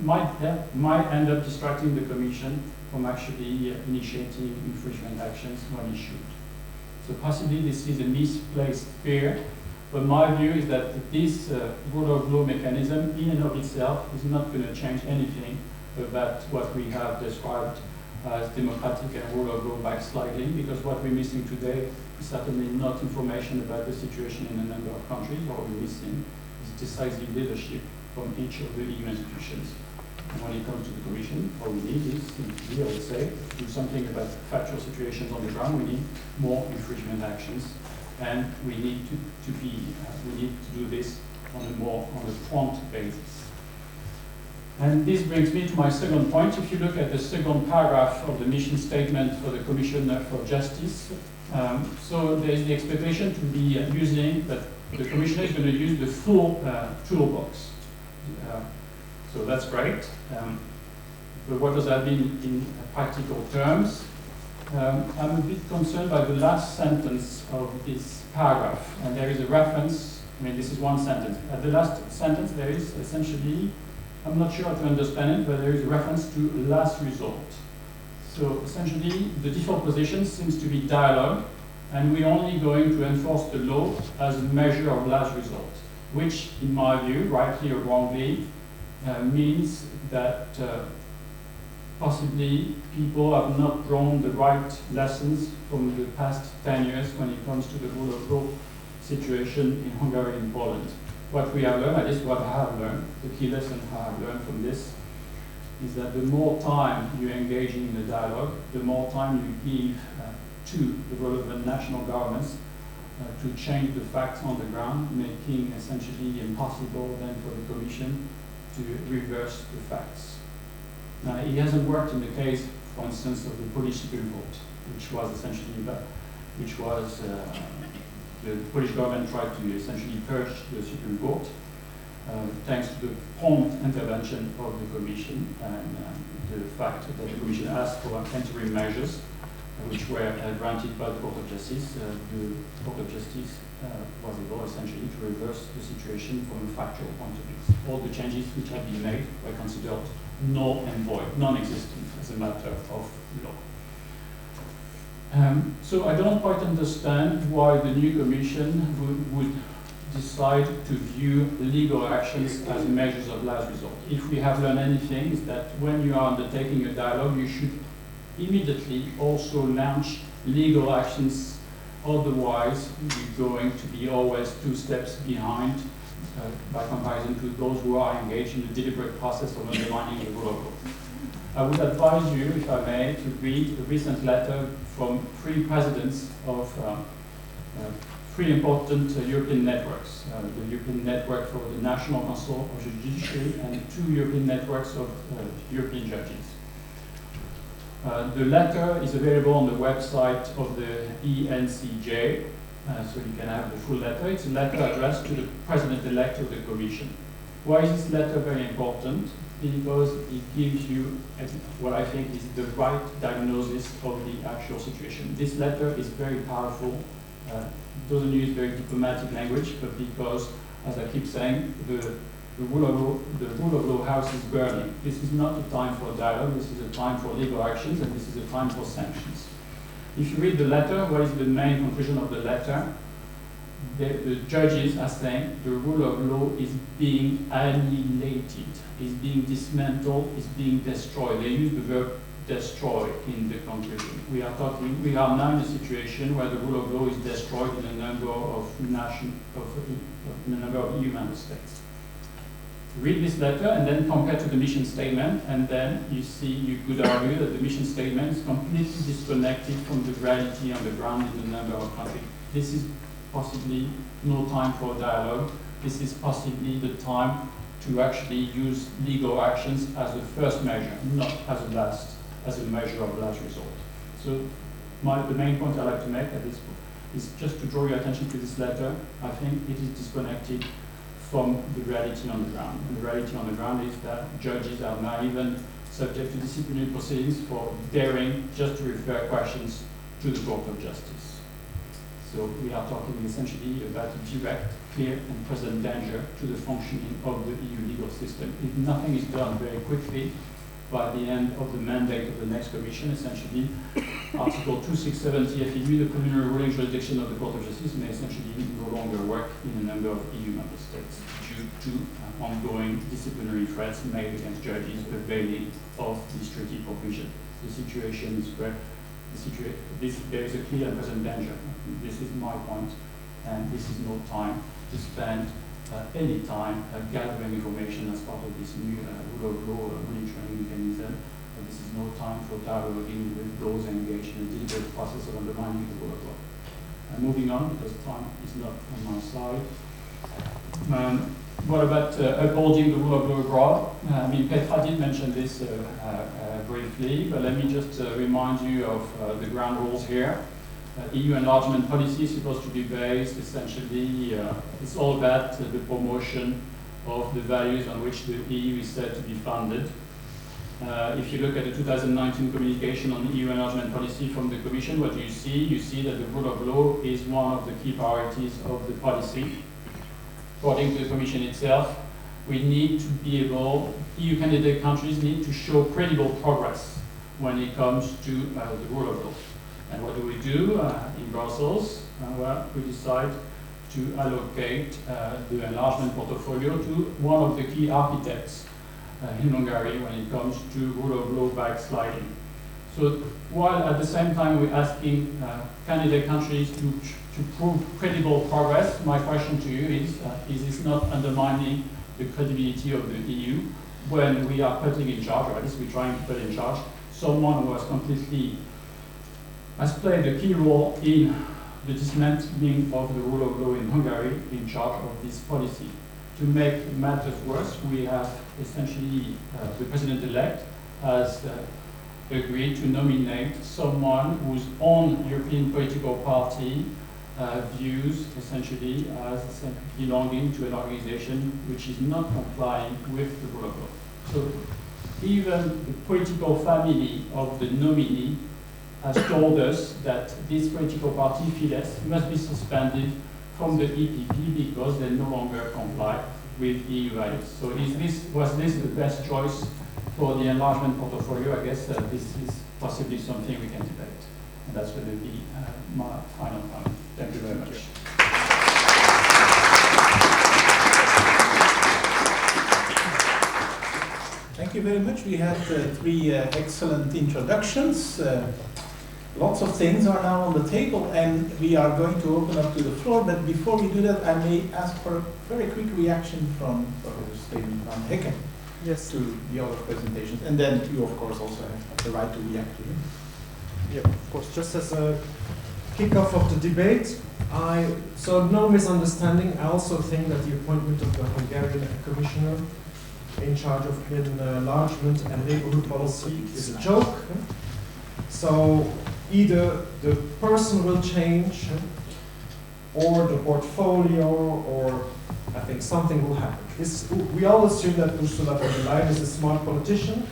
might end up distracting the Commission from actually initiating infringement actions when it should. So possibly this is a misplaced fear, but my view is that this rule of law mechanism in and of itself is not going to change anything about what we have described as democratic and rule of law backsliding, because what we're missing today is certainly not information about the situation in a number of countries. What we're missing is decisive leadership from each of the EU institutions. And when it comes to the Commission, what we need is, simply, I would say, do something about factual situations on the ground. We need more infringement actions, and we need to do this on a prompt basis. And this brings me to my second point. If you look at the second paragraph of the mission statement for the Commissioner for Justice, so there is the expectation to be using that the Commissioner is going to use the full toolbox. So that's great. But what does that mean in practical terms? I'm a bit concerned by the last sentence of this paragraph. And there is a reference, this is one sentence. At the last sentence, there is essentially, I'm not sure how to understand it, but there is a reference to last resort. So essentially, the default position seems to be dialogue, and we're only going to enforce the law as a measure of last resort, which, in my view, rightly or wrongly, means that possibly people have not drawn the right lessons from the past 10 years when it comes to the rule of law situation in Hungary and Poland. What we have learned, at least what I have learned, the key lesson I have learned from this, is that the more time you engage in the dialogue, the more time you give to the relevant national governments to change the facts on the ground, making essentially impossible then for the Commission to reverse the facts. Now, it hasn't worked in the case, for instance, of the Polish Supreme Court, which was essentially, the Polish government tried to essentially purge the Supreme Court, thanks to the prompt intervention of the Commission and the fact that the Commission asked for interim measures, which were granted by the Court of Justice. The Court of Justice was able essentially to reverse the situation from a factual point of view. All the changes which had been made were considered null and void, non-existent as a matter of law. So I don't quite understand why the new Commission would decide to view legal actions as measures of last resort. If we have learned anything, is that when you are undertaking a dialogue, you should immediately also launch legal actions. Otherwise, you're going to be always 2 steps behind by comparison to those who are engaged in the deliberate process of undermining the rule of law. I would advise you, if I may, to read a recent letter from 3 presidents of 3 important European networks. The European Network for the National Council of the Judiciary and 2 European networks of European judges. The letter is available on the website of the ENCJ, so you can have the full letter. It's a letter addressed to the President-elect of the Commission. Why is this letter very important? Because it gives you what I think is the right diagnosis of the actual situation. This letter is very powerful. Doesn't use very diplomatic language, but because, as I keep saying, the rule of law house is burning. This is not a time for dialogue, this is a time for legal actions, and this is a time for sanctions. If you read the letter, what is the main conclusion of the letter? The judges are saying the rule of law is being annihilated, is being dismantled, is being destroyed. They use the verb destroy in the conclusion. We are now in a situation where the rule of law is destroyed in a number of EU member states. Read this letter and then compare to the mission statement, and then you could argue that the mission statement is completely disconnected from the reality on the ground in a number of countries. This is possibly no time for dialogue. This is possibly the time to actually use legal actions as a first measure, not as a measure of last resort. So the main point I'd like to make at this point is just to draw your attention to this letter. I think it is disconnected from the reality on the ground. And the reality on the ground is that judges are now even subject to disciplinary proceedings for daring just to refer questions to the Court of Justice. So we are talking essentially about a direct, clear, and present danger to the functioning of the EU legal system. If nothing is done very quickly, by the end of the mandate of the next Commission, essentially, Article 267 TFEU, the preliminary ruling jurisdiction of the Court of Justice, may essentially no longer work in a number of EU member states due to ongoing disciplinary threats made against judges availing of this treaty provision. The situation is where there is a clear and present danger. This is my point, and this is no time to spend any time gathering information as part of this new rule of law monitoring mechanism. This is no time for dialoguing with those engaged in a deliberate process of undermining the rule of law. Moving on, because time is not on my side. What about upholding the rule of law abroad? I mean, Petra did mention this briefly, but let me just remind you of the ground rules here. EU enlargement policy is supposed to be based, essentially, it's all about the promotion of the values on which the EU is said to be founded. If you look at the 2019 communication on EU enlargement policy from the Commission, what do you see? You see that the rule of law is one of the key priorities of the policy. According to the Commission itself, we need to be able, EU candidate countries need to show credible progress when it comes to the rule of law. And what do we do in Brussels? Well, we decide to allocate the enlargement portfolio to one of the key architects in Hungary when it comes to rule of law backsliding. So while at the same time we're asking candidate countries to prove credible progress, my question to you is this not undermining the credibility of the EU when we are putting in charge, or at least we're trying to put in charge, someone who has played a key role in the dismantling of the rule of law in Hungary in charge of this policy. To make matters worse, we have essentially the President-elect has agreed to nominate someone whose own European political party views essentially as belonging to an organization which is not complying with the rule of law. So even the political family of the nominee has told us that this political party, Fidesz, must be suspended from the EPP because they no longer comply with EU values. So was this the best choice for the enlargement portfolio? I guess this is possibly something we can debate. And that's going to be my final comment. Thank you very much. Thank you very much. We had three excellent introductions. Lots of things are now on the table, and we are going to open up to the floor. But before we do that, I may ask for a very quick reaction from Professor Steven van Hecke to the other presentations. And then you, of course, also have the right to react to them. Yeah, of course. Just as a kickoff of the debate, so no misunderstanding. I also think that the appointment of the Hungarian commissioner in charge of enlargement and neighborhood policy is a joke. So either the person will change, or the portfolio, or I think something will happen. We all assume that Ursula von der Leyen is a smart politician,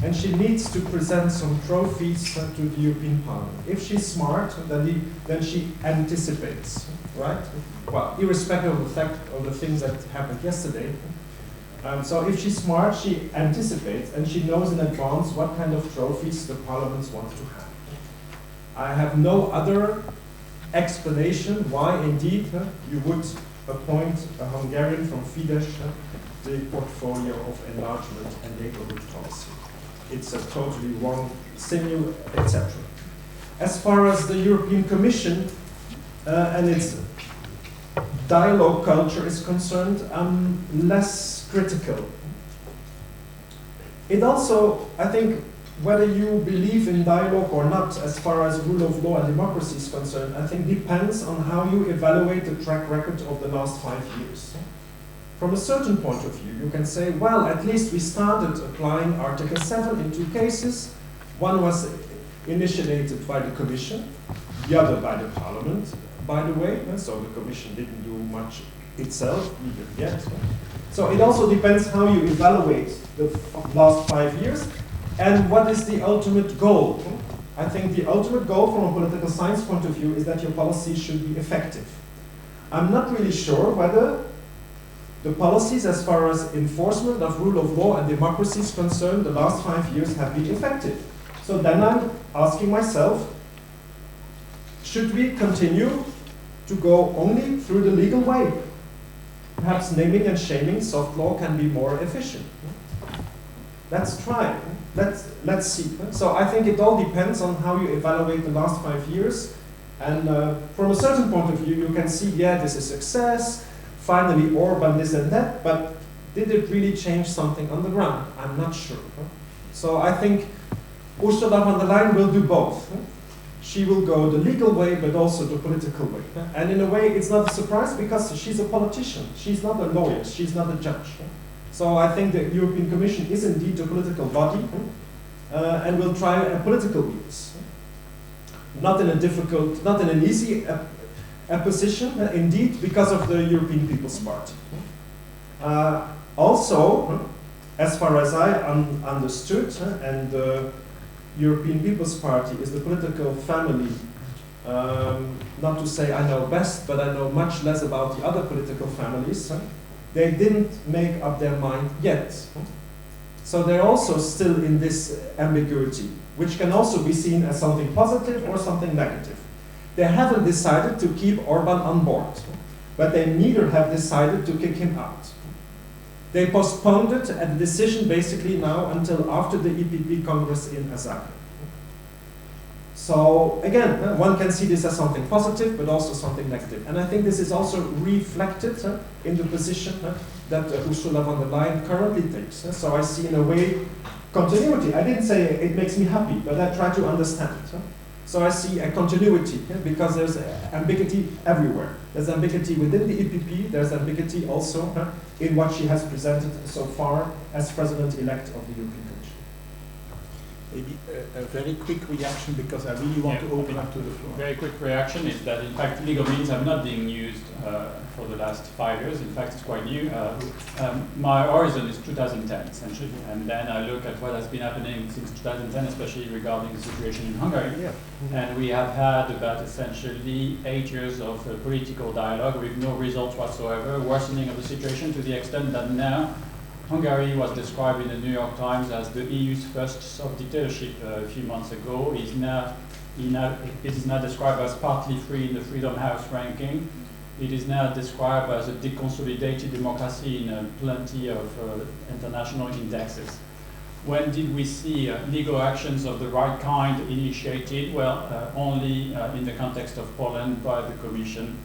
and she needs to present some trophies to the European Parliament. If she's smart, then she anticipates, right? Well, irrespective of the fact of the things that happened yesterday. So if she's smart, she anticipates, and she knows in advance what kind of trophies the parliaments want to have. I have no other explanation why indeed you would appoint a Hungarian from Fidesz the portfolio of enlargement and neighborhood policy. It's a totally wrong signal, etc. As far as the European Commission and its dialogue culture is concerned, I'm less critical. It also, I think, whether you believe in dialogue or not, as far as rule of law and democracy is concerned, I think depends on how you evaluate the track record of the last 5 years. From a certain point of view, you can say, well, at least we started applying Article 7 in 2 cases. One was initiated by the Commission, the other by the Parliament, by the way, so the Commission didn't do much itself, either yet. So it also depends how you evaluate the last 5 years and what is the ultimate goal. I think the ultimate goal from a political science point of view is that your policy should be effective. I'm not really sure whether the policies as far as enforcement of rule of law and democracy is concerned the last 5 years have been effective. So then I'm asking myself, should we continue to go only through the legal way? Perhaps naming and shaming soft law can be more efficient. Let's try. Let's see. So I think it all depends on how you evaluate the last 5 years. And from a certain point of view, you can see, yeah, this is success. Finally, Orban, this and that. But did it really change something on the ground? I'm not sure. So I think Ursula von der Leyen will do both. She will go the legal way, but also the political way. And in a way, it's not a surprise because she's a politician. She's not a lawyer. She's not a judge. So I think the European Commission is indeed a political body and will try a political means. Not in a difficult, not in an easy position, indeed, because of the European People's Party. Also, as far as I understood, and the European People's Party is the political family, not to say I know best, but I know much less about the other political families. They didn't make up their mind yet. So they're also still in this ambiguity, which can also be seen as something positive or something negative. They haven't decided to keep Orban on board, but they neither have decided to kick him out. They postponed it at the decision basically now until after the EPP Congress in Zagreb. So again, one can see this as something positive, but also something negative. And I think this is also reflected in the position that Ursula von der Leyen currently takes. So I see in a way continuity. I didn't say it makes me happy, but I try to understand it. So I see a continuity because there's ambiguity everywhere. There's ambiguity within the EPP, there's ambiguity also in what she has presented so far as President-elect of the European Commission. Maybe a very quick reaction because I really want to open up to the floor. Very quick reaction is that in fact legal means have not been used for the last 5 years. In fact, it's quite new. My horizon is 2010 essentially, and then I look at what has been happening since 2010, especially regarding the situation in Hungary. Yeah. And we have had about essentially 8 years of political dialogue with no results whatsoever, worsening of the situation to the extent that now Hungary was described in the New York Times as the EU's first soft dictatorship a few months ago. It is now described as partly free in the Freedom House ranking. It is now described as a deconsolidated democracy in plenty of international indexes. When did we see legal actions of the right kind initiated? Well, only in the context of Poland by the Commission.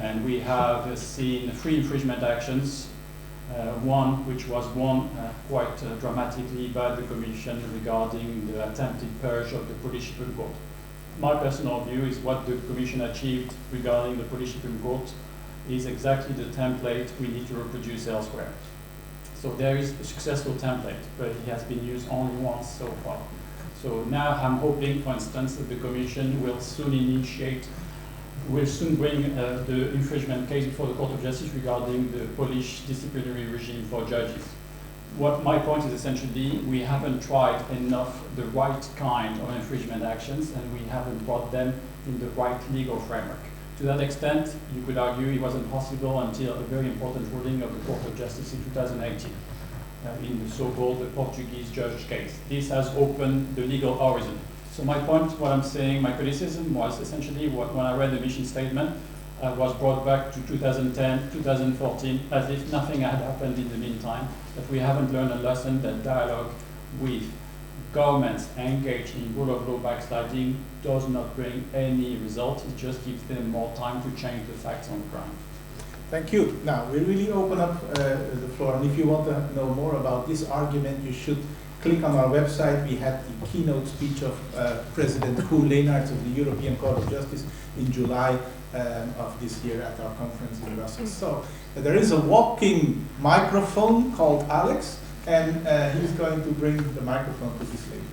And we have seen 3 infringement actions. One which was won quite dramatically by the Commission regarding the attempted purge of the Polish Supreme Court. My personal view is what the Commission achieved regarding the Polish Supreme Court is exactly the template we need to reproduce elsewhere. So there is a successful template, but it has been used only once so far. So now I'm hoping, for instance, that the Commission will soon bring the infringement case before the Court of Justice regarding the Polish disciplinary regime for judges. What my point is essentially, we haven't tried enough the right kind of infringement actions, and we haven't brought them in the right legal framework. To that extent, you could argue it wasn't possible until a very important ruling of the Court of Justice in 2018 in the so-called Portuguese judge case. This has opened the legal horizon. So my point, what I'm saying, my criticism was essentially when I read the mission statement, was brought back to 2010, 2014, as if nothing had happened in the meantime, that we haven't learned a lesson that dialogue with governments engaged in rule of law backsliding does not bring any result. It just gives them more time to change the facts on the ground. Thank you. Now, we really open up the floor, and if you want to know more about this argument, you should click on our website. We had the keynote speech of President Leyen of the European Court of Justice in July of this year at our conference in Brussels. So there is a walking microphone called Alex, and he's going to bring the microphone to this lady.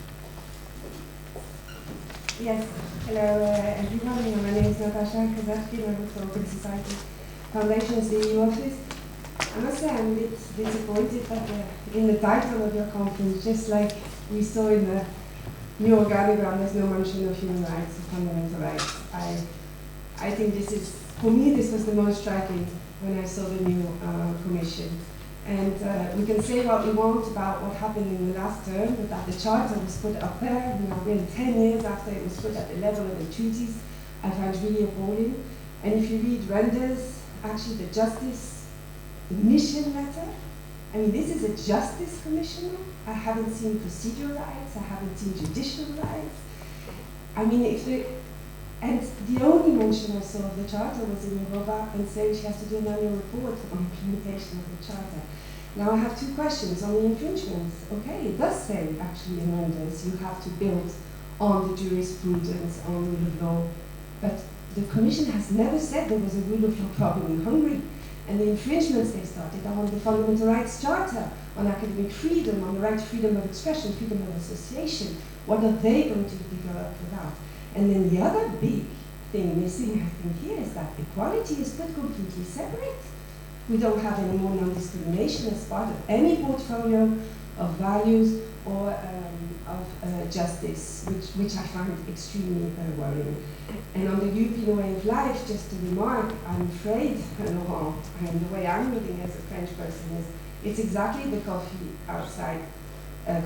Yes, hello everybody. My name is Natasha Kazachkin. I work for Open Society Foundation's EU office. I must say I'm a bit disappointed that in the title of your conference, just like we saw in the new organigram, there's no mention of human rights or fundamental rights. I think this is, for me, this was the most striking when I saw the new commission. And we can say what we want about what happened in the last term, but that the charter was put up there, really 10 years after it was put at the level of the treaties, I find really appalling. And if you read Render's, actually the justice, the mission letter, I mean, this is a justice commissioner. I haven't seen procedural rights, I haven't seen judicial rights. I mean, and the only mention I saw of the charter was in Europa and saying she has to do an annual report on implementation of the charter. Now I have two questions on the infringements. Okay, it does say actually in London's you have to build on the jurisprudence, on rule of law, but the Commission has never said there was a rule of law problem in Hungary. And the infringements they started are on the Fundamental Rights Charter, on academic freedom, on the right to freedom of expression, freedom of association. What are they going to develop for that? And then the other big thing missing, I think, here is that equality is put completely separate. We don't have any more non-discrimination as part of any portfolio of values or of justice, which I find extremely worrying. And on the European way of life, just to remark, I'm afraid, Laurent, and the way I'm reading as a French person is, it's exactly the coffee outside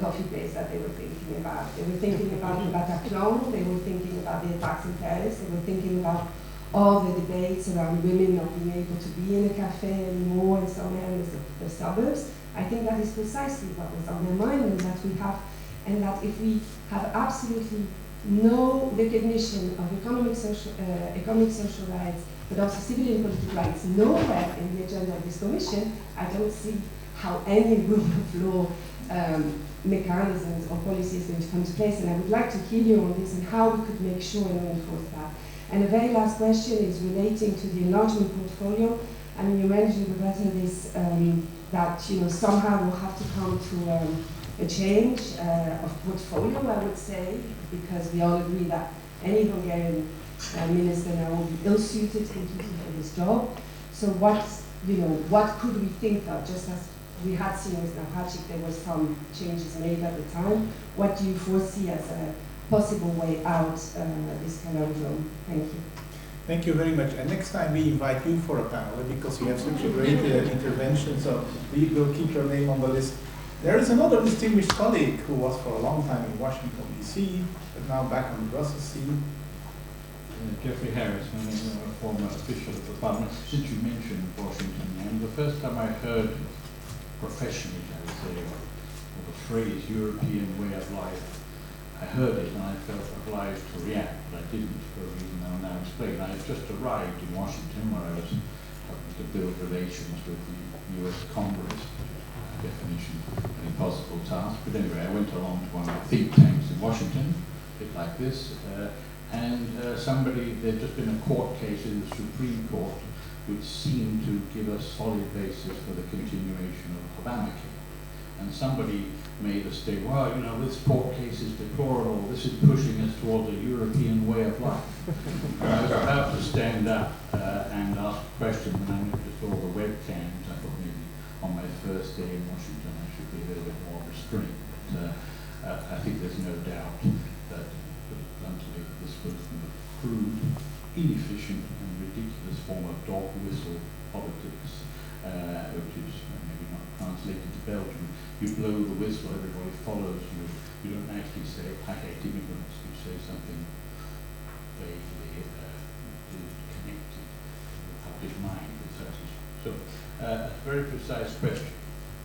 coffee place that they were thinking about. They were thinking about the Bataclan, they were thinking about the attacks in Paris, they were thinking about all the debates around women not being able to be in a cafe anymore in some areas of the suburbs. I think that is precisely what was on their mind, and that we have, and that if we have absolutely no recognition of economic social rights, but also civil and political rights nowhere in the agenda of this commission, I don't see how any rule of law mechanisms or policy is going to come to place. And I would like to hear you on this and how we could make sure and enforce that. And the very last question is relating to the enlargement portfolio. I mean, you mentioned, Roberta, this that somehow we'll have to come to a change of portfolio, I would say, because we all agree that any Hungarian minister now will be ill-suited completely for this job. So what could we think of, just as we had seen with Nahachik, there was some changes made at the time. What do you foresee as a possible way out of this conundrum? Thank you. Thank you very much. And next time we invite you for a panel because you have such a great intervention, so we will keep your name on the list. There is another distinguished colleague who was for a long time in Washington, D.C., but now back on the Brussels scene. Jeffrey Harris, I'm a former official of the Parliament. Since you mentioned Washington, and the first time I heard professionally, I would say, of the phrase European way of life, I heard it and I felt obliged to react, but I didn't for a reason I'll now explain. I had just arrived in Washington where I was helping to build relations with the US Congress, by definition an impossible task. But anyway, I went along to one of the think tanks in Washington, a bit like this, and there'd just been a court case in the Supreme Court which seemed to give a solid basis for the continuation of Obamacare. And somebody made us think, well, you know, this court case is deplorable, this is pushing us towards a European way of life. I was about to stand up and ask a question when I noticed all the webcams. I thought maybe on my first day in Washington I should be a little bit more restrained. I think there's no doubt that, bluntly, this was a crude, inefficient and ridiculous form of dog whistle politics, which is maybe not translated to Belgium. You blow the whistle, everybody follows you. You don't actually say, I hate immigrants. You say something vaguely connected to the public mind with such issues. So, a very precise question.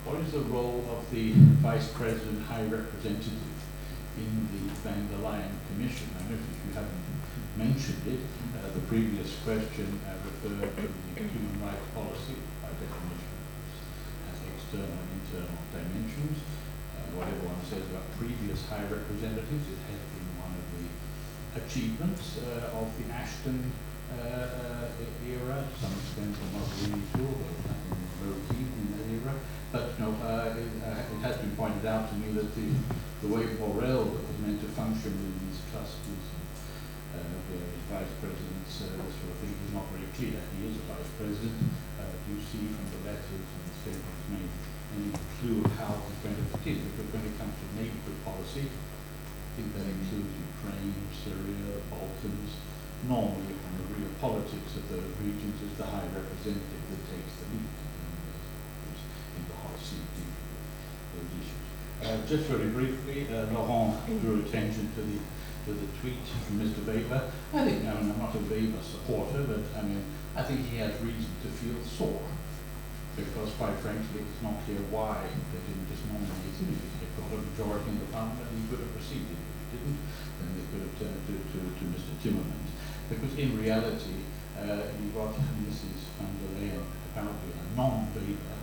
What is the role of the Vice President High Representative in the Van der Leyen Commission? I notice you haven't mentioned it. The previous question referred to the human rights policy, by definition, as external and internal dimensions. Whatever one says about previous High Representatives, it has been one of the achievements of the Ashton era. To some extent, I'm not really sure, there was nothing low-key in that era. But no, it has been pointed out to me that the way Borrell that was meant to function in these clusters of various vice presidents, this sort of thing, is not very clear. He is a vice president. Do you see from the letters and the statements made any clue of how he's going to fit in? Because when it comes to neighborhood policy, I think that includes Ukraine, Syria, the Balkans. Normally, from the real politics of those regions, is the High Representative that takes the lead. Just very briefly, Laurent drew attention to the tweet from Mr. Weber. I think, I mean, I'm not a Weber supporter, but I mean, I think he has reason to feel sore, because quite frankly, it's not clear why they didn't just nominate him. If they got a majority in the parliament, he could have proceeded. If he didn't, then they could have turned to Mr. Timmermans. Because in reality, you got Mrs. van der Leyen, apparently a non-Weber,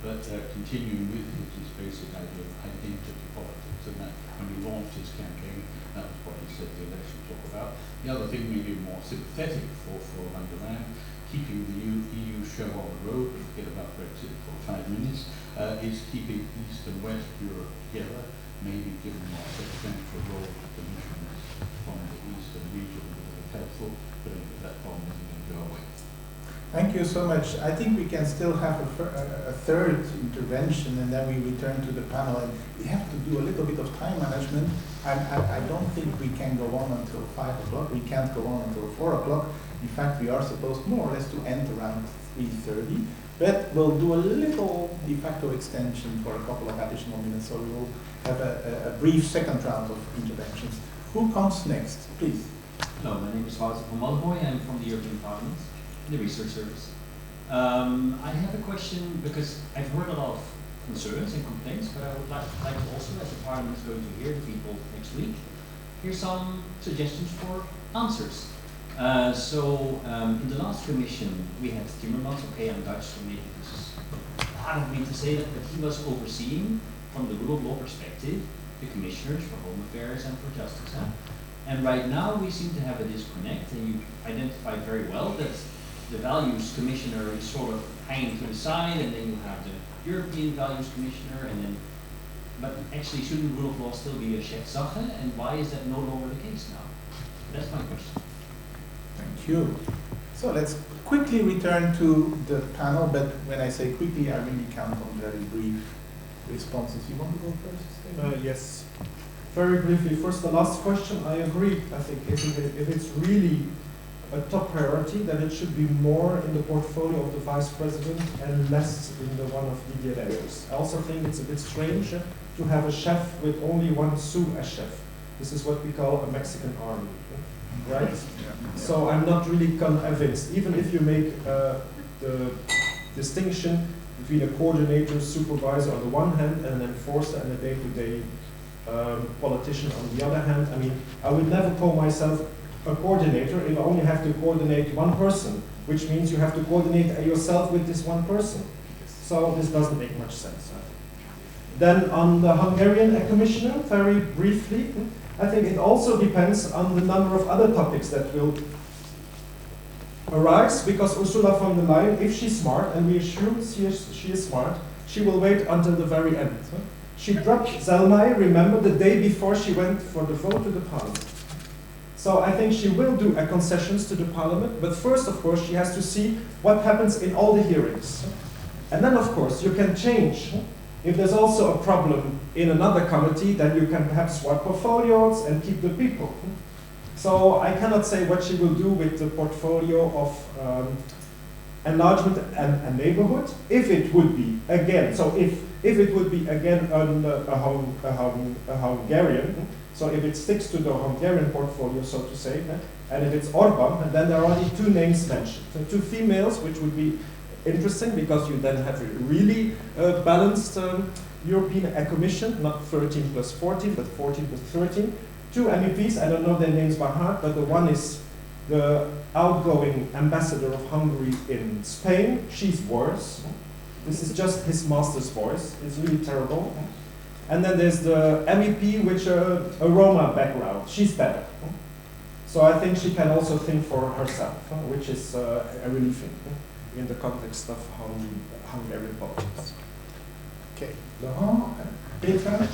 but continuing with his basic idea of identity politics, and that when he launched his campaign, that was what he said the election talk about. The other thing, maybe more sympathetic for van der Leyen, keeping the EU show on the road, forget about Brexit for 5 minutes, is keeping East and West Europe together, maybe giving more substantial role to commissioners from the Eastern region would be helpful, but that problem isn't going to go away. Thank you so much. I think we can still have a third intervention, and then we return to the panel. And we have to do a little bit of time management. I don't think we can go on until 5 o'clock. We can't go on until 4 o'clock. In fact, we are supposed more or less to end around 3:30. But we'll do a little de facto extension for a couple of additional minutes. So we will have a brief second round of interventions. Who comes next, please? Hello, my name is Wouters from Malmö. I'm from the European Parliament, the Research Service. I have a question because I've heard a lot of concerns and complaints, but I would like to also, as the Parliament is going to hear the people next week, hear some suggestions for answers. In the last commission, we had Timmermans. Okay, I'm Dutch, so maybe this is hard of me to say that, but he was overseeing, from the rule of law perspective, the commissioners for Home Affairs and for Justice. And right now we seem to have a disconnect, and you identified very well that the Values Commissioner is sort of hanging to the side, and then you have the European Values Commissioner, and then, but actually shouldn't rule of law still be a Chefsache, and why is that no longer the case now? That's my question. Thank you. So let's quickly return to the panel, but when I say quickly, I really count on very brief responses. You want to go first? Yes. Very briefly, first the last question, I agree. I think if it's really a top priority, then it should be more in the portfolio of the Vice President and less in the one of Didier Reynders. I also think it's a bit strange to have a chef with only one sous as chef. This is what we call a Mexican army, right? Yeah. So I'm not really convinced, even if you make the distinction between a coordinator, supervisor on the one hand, and an enforcer and a day-to-day politician on the other hand. I mean, I would never call myself a coordinator if I only have to coordinate one person, which means you have to coordinate yourself with this one person. So this doesn't make much sense. Then on the Hungarian commissioner, very briefly, I think it also depends on the number of other topics that will arise, because Ursula von der Leyen, if she's smart, and we assume she is smart, she will wait until the very end. She dropped Zellmeyer, remember, the day before she went for the vote to the parliament. So I think she will do a concessions to the parliament, but first, of course, she has to see what happens in all the hearings. And then, of course, you can change. If there's also a problem in another committee, then you can perhaps swap portfolios and keep the people. So I cannot say what she will do with the portfolio of enlargement and neighborhood. If it would be again, so if it would be again a Hungarian, so if it sticks to the Hungarian portfolio, so to say, and if it's Orban, then there are only two names mentioned. So two females, which would be interesting because you then have a really balanced European Commission, not 13 plus 14, but 14 plus 13. Two MEPs, I don't know their names by heart, but the one is the outgoing ambassador of Hungary in Spain. She's worse. This is just his master's voice. It's really terrible. And then there's the MEP with a Roma background. She's better. So I think she can also think for herself, which is a relief in the context of Hungarian politics. Okay. Laurent, Petra?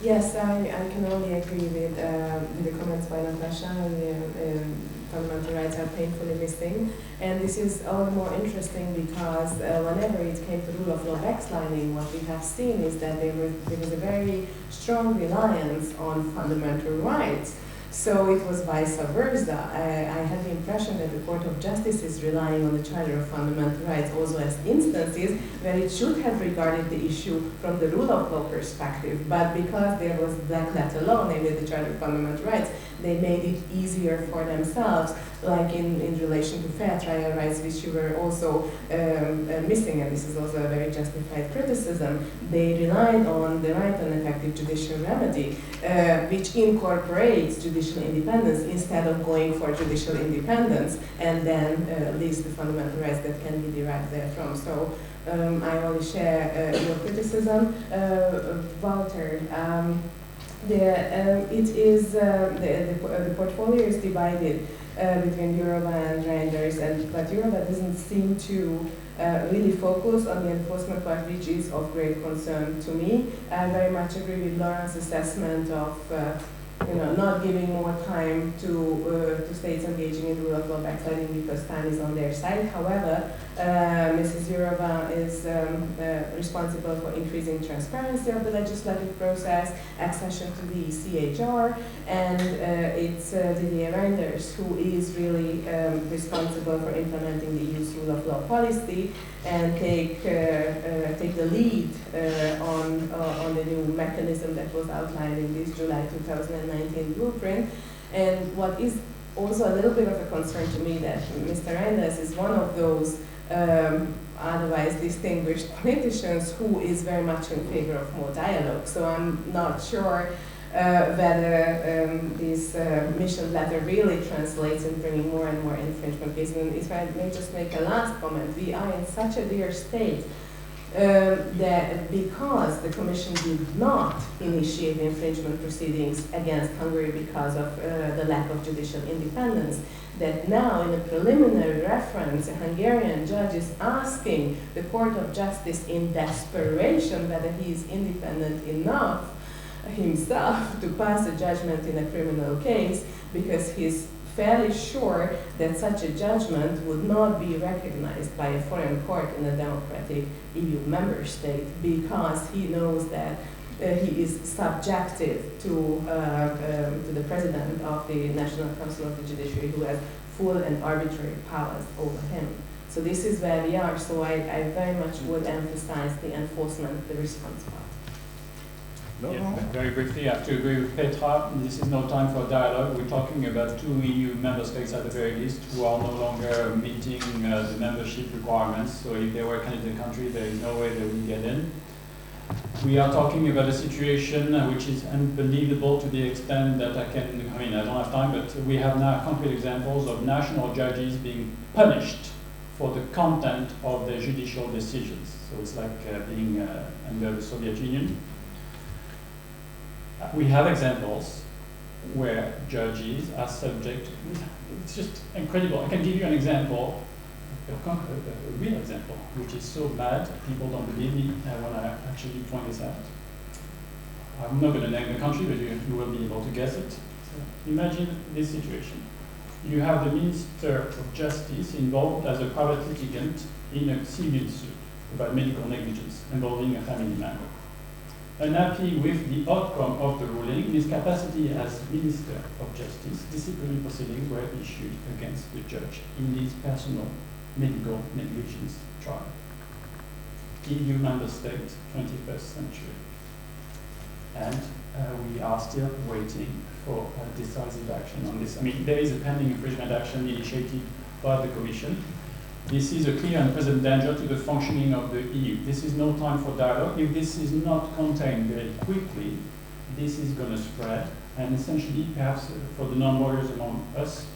Yes, I can only agree with the comments by Natasha. Fundamental rights are painfully missing, and this is all the more interesting because whenever it came to rule of law backsliding, what we have seen is that there was a very strong reliance on fundamental rights. So it was vice versa. I had the impression that the Court of Justice is relying on the Charter of Fundamental Rights also as instances where it should have regarded the issue from the rule of law perspective, but because there was black letter law, namely the Charter of Fundamental Rights, they made it easier for themselves, like in relation to fair trial rights, which you were also missing, and this is also a very justified criticism. They relied on the right on effective judicial remedy, which incorporates judicial independence instead of going for judicial independence, and then lists the fundamental rights that can be derived therefrom. So I only share your criticism. Walter, the portfolio is divided between Europa and Reinders, but Europa doesn't seem to really focus on the enforcement part, which is of great concern to me. I very much agree with Laurent's assessment of not giving more time to states engaging in rule of law backsliding because time is on their side. However, Mrs. Jourova is responsible for increasing transparency of the legislative process, accession to the CHR, and it's Didier Reinders who is really responsible for implementing the EU's rule of law policy and take the lead on the new mechanism that was outlined in this July 2019 blueprint. And what is also a little bit of a concern to me that Mr. Reinders is one of those otherwise distinguished politicians who is very much in favor of more dialogue. So I'm not sure whether this mission letter really translates in bringing more and more infringement cases. And if I may just make a last comment, we are in such a dear state that because the Commission did not initiate infringement proceedings against Hungary because of the lack of judicial independence, that now in a preliminary reference, a Hungarian judge is asking the Court of Justice in desperation whether he is independent enough himself to pass a judgment in a criminal case because he's fairly sure that such a judgment would not be recognized by a foreign court in a democratic EU member state because he knows that he is subjective to the President of the National Council of the Judiciary who has full and arbitrary powers over him. So this is where we are. So I very much would emphasize the enforcement, the response part. Yeah, very briefly, I have to agree with Petra. This is no time for dialogue. We're talking about 2 EU member states at the very least who are no longer meeting the membership requirements. So if they were a candidate country, there is no way they will get in. We are talking about a situation which is unbelievable to the extent that I don't have time, but we have now concrete examples of national judges being punished for the content of their judicial decisions. So it's like being under the Soviet Union. We have examples where judges are subject, it's just incredible. I can give you an example. a real example, which is so bad, people don't believe me when I actually point this out. I'm not going to name the country, but you will be able to guess it. So imagine this situation. You have the Minister of Justice involved as a private litigant in a civil suit about medical negligence involving a family member. Unhappy with the outcome of the ruling, in his capacity as Minister of Justice, disciplinary proceedings were issued against the judge in this personal medical negligence trial. EU member state, 21st century. And we are still waiting for decisive action on this. I mean, there is a pending infringement action initiated by the Commission. This is a clear and present danger to the functioning of the EU. This is no time for dialogue. If this is not contained very quickly, this is going to spread. And essentially, perhaps for the non-lawyers among us,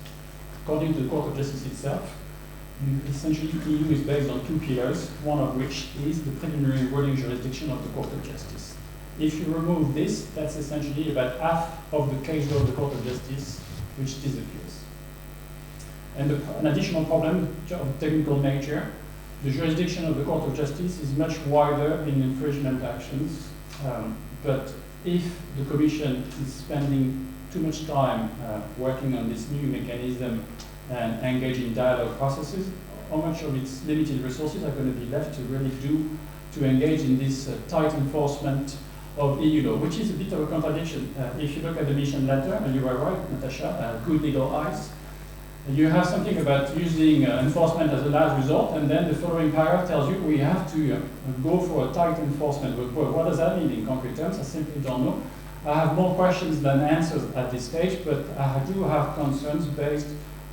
according to the Court of Justice itself, essentially the EU is based on two pillars, one of which is the preliminary ruling jurisdiction of the Court of Justice. If you remove this, that's essentially about half of the case law of the Court of Justice, which disappears. And an additional problem of technical nature, the jurisdiction of the Court of Justice is much wider in infringement actions, but if the Commission is spending too much time working on this new mechanism and engaging in dialogue processes, how much of its limited resources are going to be left to really do to engage in this tight enforcement of EU law, which is a bit of a contradiction. If you look at the mission letter, and you are right, Natasha, good legal eyes, you have something about using enforcement as a last resort, and then the following paragraph tells you we have to go for a tight enforcement. But what does that mean in concrete terms? I simply don't know. I have more questions than answers at this stage, but I do have concerns based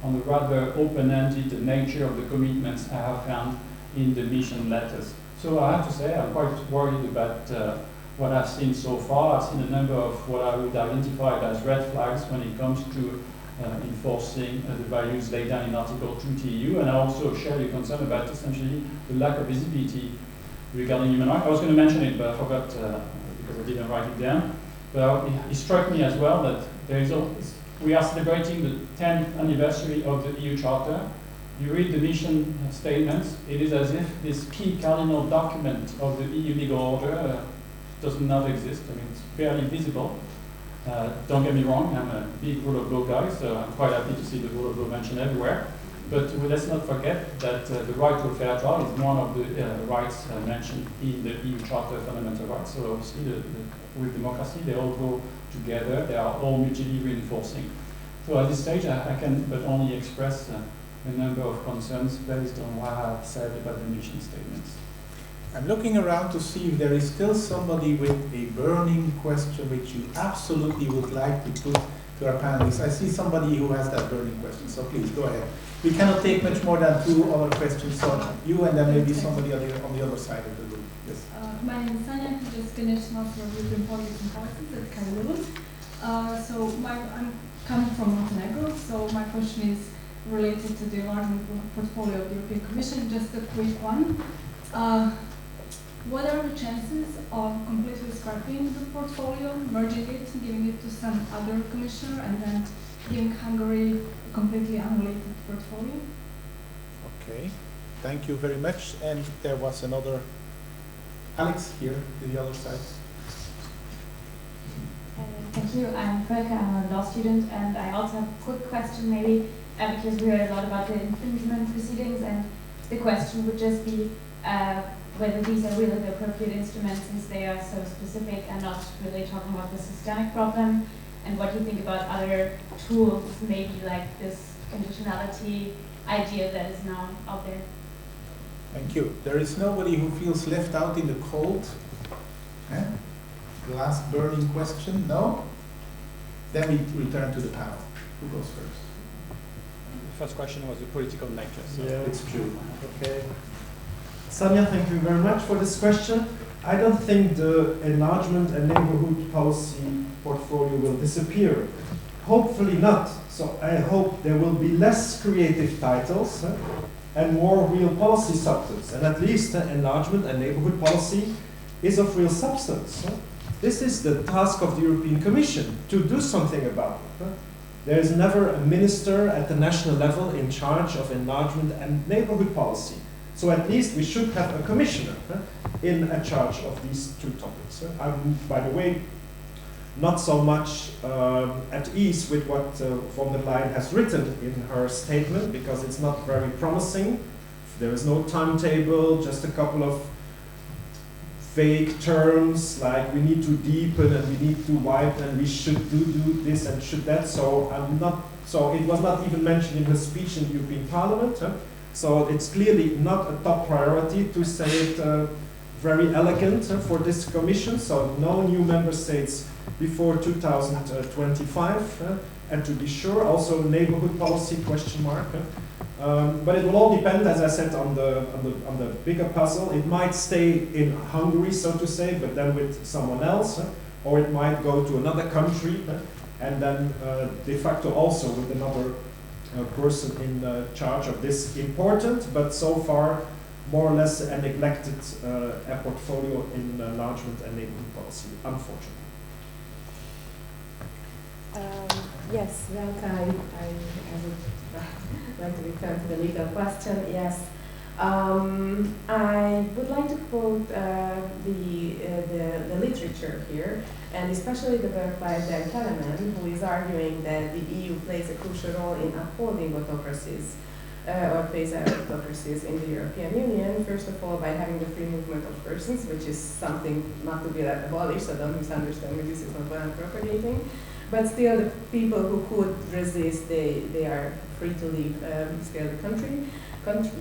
on the rather open-ended nature of the commitments I have found in the mission letters. So I have to say I'm quite worried about what I've seen so far. I've seen a number of what I would identify as red flags when it comes to enforcing the values laid down in Article 2 TEU, and I also share your concern about essentially the lack of visibility regarding human rights. I was going to mention it, but I forgot because I didn't write it down. But it struck me as well that we are celebrating the 10th anniversary of the EU Charter. You read the mission statements, it is as if this key cardinal document of the EU legal order does not exist. I mean, it's barely visible. Don't get me wrong, I'm a big rule of law guy, so I'm quite happy to see the rule of law mentioned everywhere. But let's not forget that the right to a fair trial is one of the rights mentioned in the EU Charter of Fundamental Rights. So obviously, with democracy, they all go together. They are all mutually reinforcing. So at this stage, I can but only express a number of concerns based on what I've said about the mission statements. I'm looking around to see if there is still somebody with a burning question which you absolutely would like to put to our panelists. I see somebody who has that burning question, so please go ahead. We cannot take much more than 2 other questions, so you and then maybe somebody on the other side of the room. Yes. My name is Sanya, who just finished Master of European Politics and Policies at Leuven. So I'm coming from Montenegro, so my question is related to the enlargement portfolio of the European Commission. Just a quick one. What are the chances of completely scrapping the portfolio, merging it, giving it to some other commissioner, and then giving Hungary a completely unrelated portfolio? Okay, thank you very much. And there was another, Alex here to the other side. Thank you. I'm Petra, I'm a law student, and I also have a quick question maybe, because we heard a lot about the infringement proceedings, and the question would just be whether these are really the appropriate instruments since they are so specific and not really talking about the systemic problem, and what you think about other tools, maybe like this conditionality idea that is now out there. Thank you. There is nobody who feels left out in the cold. Eh? The last burning question, no? Then we return to the panel. Who goes first? The first question was the political nature. So Yeah, it's true. Okay. Sanya, thank you very much for this question. I don't think the enlargement and neighborhood policy portfolio will disappear. Hopefully not. So I hope there will be less creative titles and more real policy substance. And at least enlargement and neighborhood policy is of real substance. This is the task of the European Commission, to do something about it. there is never a minister at the national level in charge of enlargement and neighborhood policy. So at least we should have a commissioner in a charge of these two topics. I'm, by the way, not so much at ease with what von der Leyen has written in her statement, because it's not very promising. There is no timetable, just a couple of vague terms like we need to deepen and we need to widen and we should do this and should that. So it was not even mentioned in her speech in the European Parliament. So it's clearly not a top priority, to say it very elegant, for this Commission. So no new member states before 2025, and to be sure, also neighborhood policy question mark. But it will all depend, as I said, on the bigger puzzle. It might stay in Hungary, so to say, but then with someone else, or it might go to another country, and then de facto also with another person in charge of this important, but so far more or less a neglected portfolio in enlargement and neighborhood policy, unfortunately. Yes, well, I would like to return to the legal question. Yes, I would like to quote the literature here, and especially the work by Dan Kellerman, who is arguing that the EU plays a crucial role in upholding autocracies, or plays autocracies in the European Union, first of all by having the free movement of persons, which is something not to be abolished, so don't misunderstand me, this is not what I'm propagating. But still, the people who could resist, they are free to leave still the country,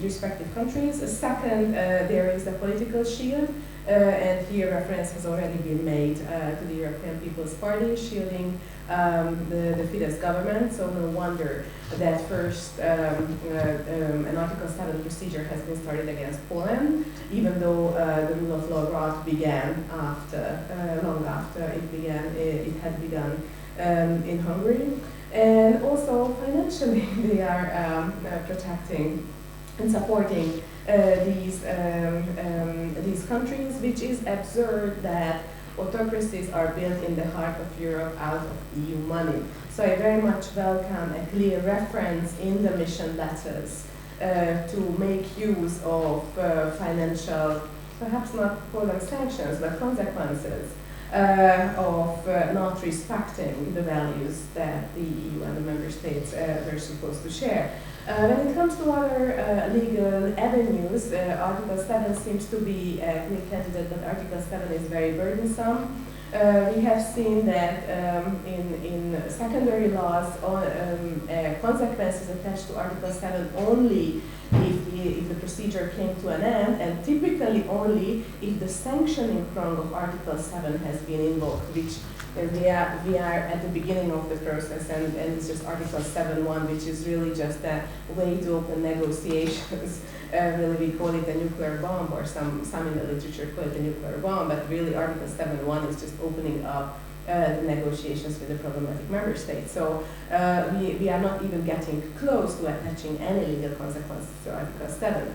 respective countries. Second, there is the political shield, and here reference has already been made to the European People's Party shielding the Fidesz government. So no wonder that first an Article 7 procedure has been started against Poland, even though the rule of law route began after, long after it had begun in Hungary. And also financially, they are protecting and supporting these countries, which is absurd that autocracies are built in the heart of Europe out of EU money. So I very much welcome a clear reference in the mission letters to make use of financial, perhaps not call them sanctions, but consequences of not respecting the values that the EU and the member states were supposed to share. When it comes to other legal avenues, Article 7 seems to be a clear candidate, but Article 7 is very burdensome. We have seen that in secondary laws, consequences attached to Article 7 only if the procedure came to an end, and typically only if the sanctioning prong of Article 7 has been invoked, which we are at the beginning of the process, and it's just Article 7.1, which is really just a way to open negotiations. Really, we call it a nuclear bomb, or some in the literature call it a nuclear bomb, but really Article 7.1 is just opening up the negotiations with the problematic member states. So we are not even getting close to attaching any legal consequences to Article 7.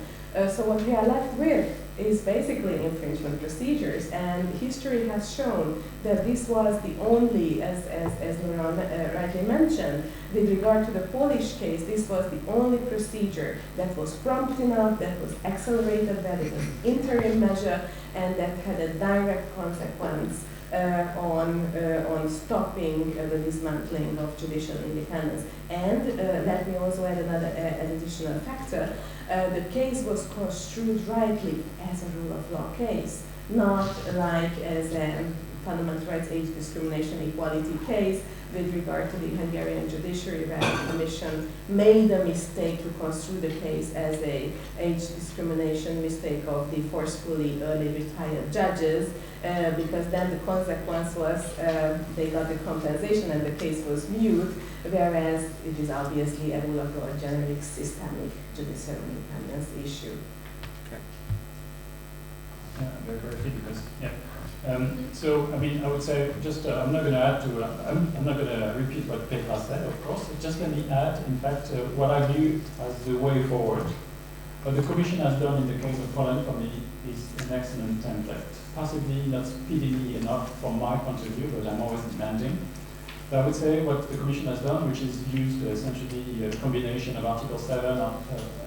So what we are left with is basically infringement procedures, and history has shown that this was the only, as Laurent rightly mentioned, with regard to the Polish case, this was the only procedure that was prompt enough, that was accelerated, that it was an interim measure, and that had a direct consequence on stopping the dismantling of judicial independence. And let me also add an additional factor. The case was construed rightly as a rule of law case, not like as a fundamental rights, age discrimination, equality case with regard to the Hungarian judiciary, where the Commission made a mistake to construe the case as a age discrimination mistake of the forcefully early retired judges, because then the consequence was they got the compensation and the case was mute, whereas it is obviously a rule of law, a generic systemic judicial independence issue. Yeah, very, very fit because, yeah. So, I mean, I would say just, I'm not going to add to, I'm not going to repeat what Petra said, of course. Just let me add, in fact, what I view as the way forward. What the Commission has done in the case of Poland for me is an excellent template. Possibly not speedily enough from my point of view, but I'm always demanding. I would say what the Commission has done, which is used essentially a combination of Article 7 of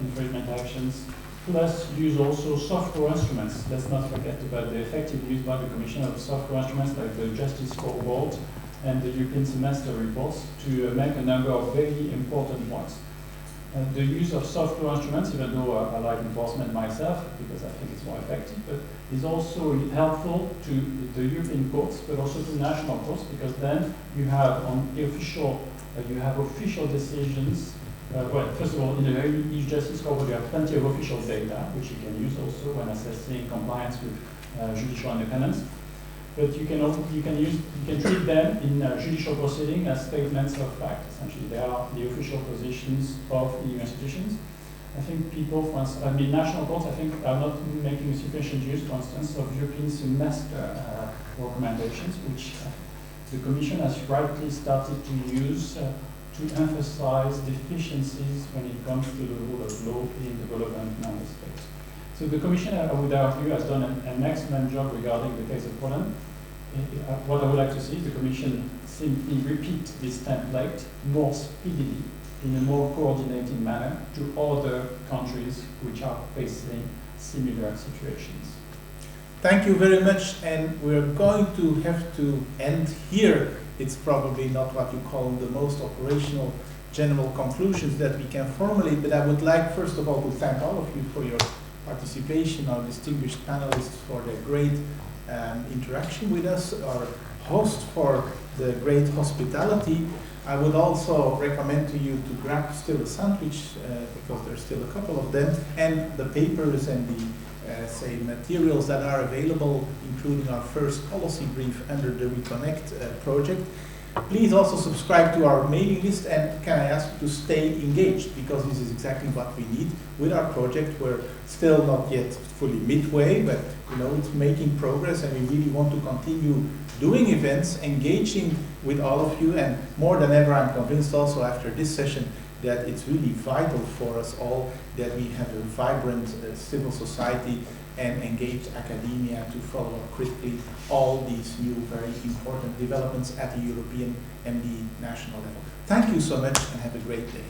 infringement actions, plus use also software instruments. Let's not forget about the effective use by the Commission of software instruments like the Justice Scoreboard and the European Semester reports to make a number of very important points. The use of software instruments, even though I like enforcement myself, because I think it's more effective, but is also helpful to the European courts, but also to national courts, because then you have on the official, you have official decisions. Well, first of all, in the EU Justice Scoreboard, you have plenty of official data, which you can use also when assessing compliance with judicial independence. But you can treat them in judicial proceeding as statements of fact. Essentially, they are the official positions of EU institutions. I think people, for instance, national courts, I think, are not making sufficient use, for instance, of European semester recommendations, which the Commission has rightly started to use to emphasize deficiencies when it comes to the rule of law in the relevant member states. So the Commission, I would argue, has done an excellent job regarding the case of Poland. What I would like to see is the Commission simply repeat this template more speedily, in a more coordinated manner, to other countries which are facing similar situations. Thank you very much, and we're going to have to end here. It's probably not what you call the most operational general conclusions that we can formulate, but I would like, first of all, to thank all of you for your participation, our distinguished panelists for their great interaction with us, our host for the great hospitality. I would also recommend to you to grab still a sandwich, because there's still a couple of them, and the papers and the materials that are available, including our first policy brief under the RECONNECT project. Please also subscribe to our mailing list, and can I ask you to stay engaged, because this is exactly what we need with our project. We're still not yet fully midway, but it's making progress, and we really want to continue doing events, engaging with all of you, and more than ever I'm convinced also after this session that it's really vital for us all that we have a vibrant civil society and engaged academia to follow up critically all these new very important developments at the European and the national level. Thank you so much and have a great day.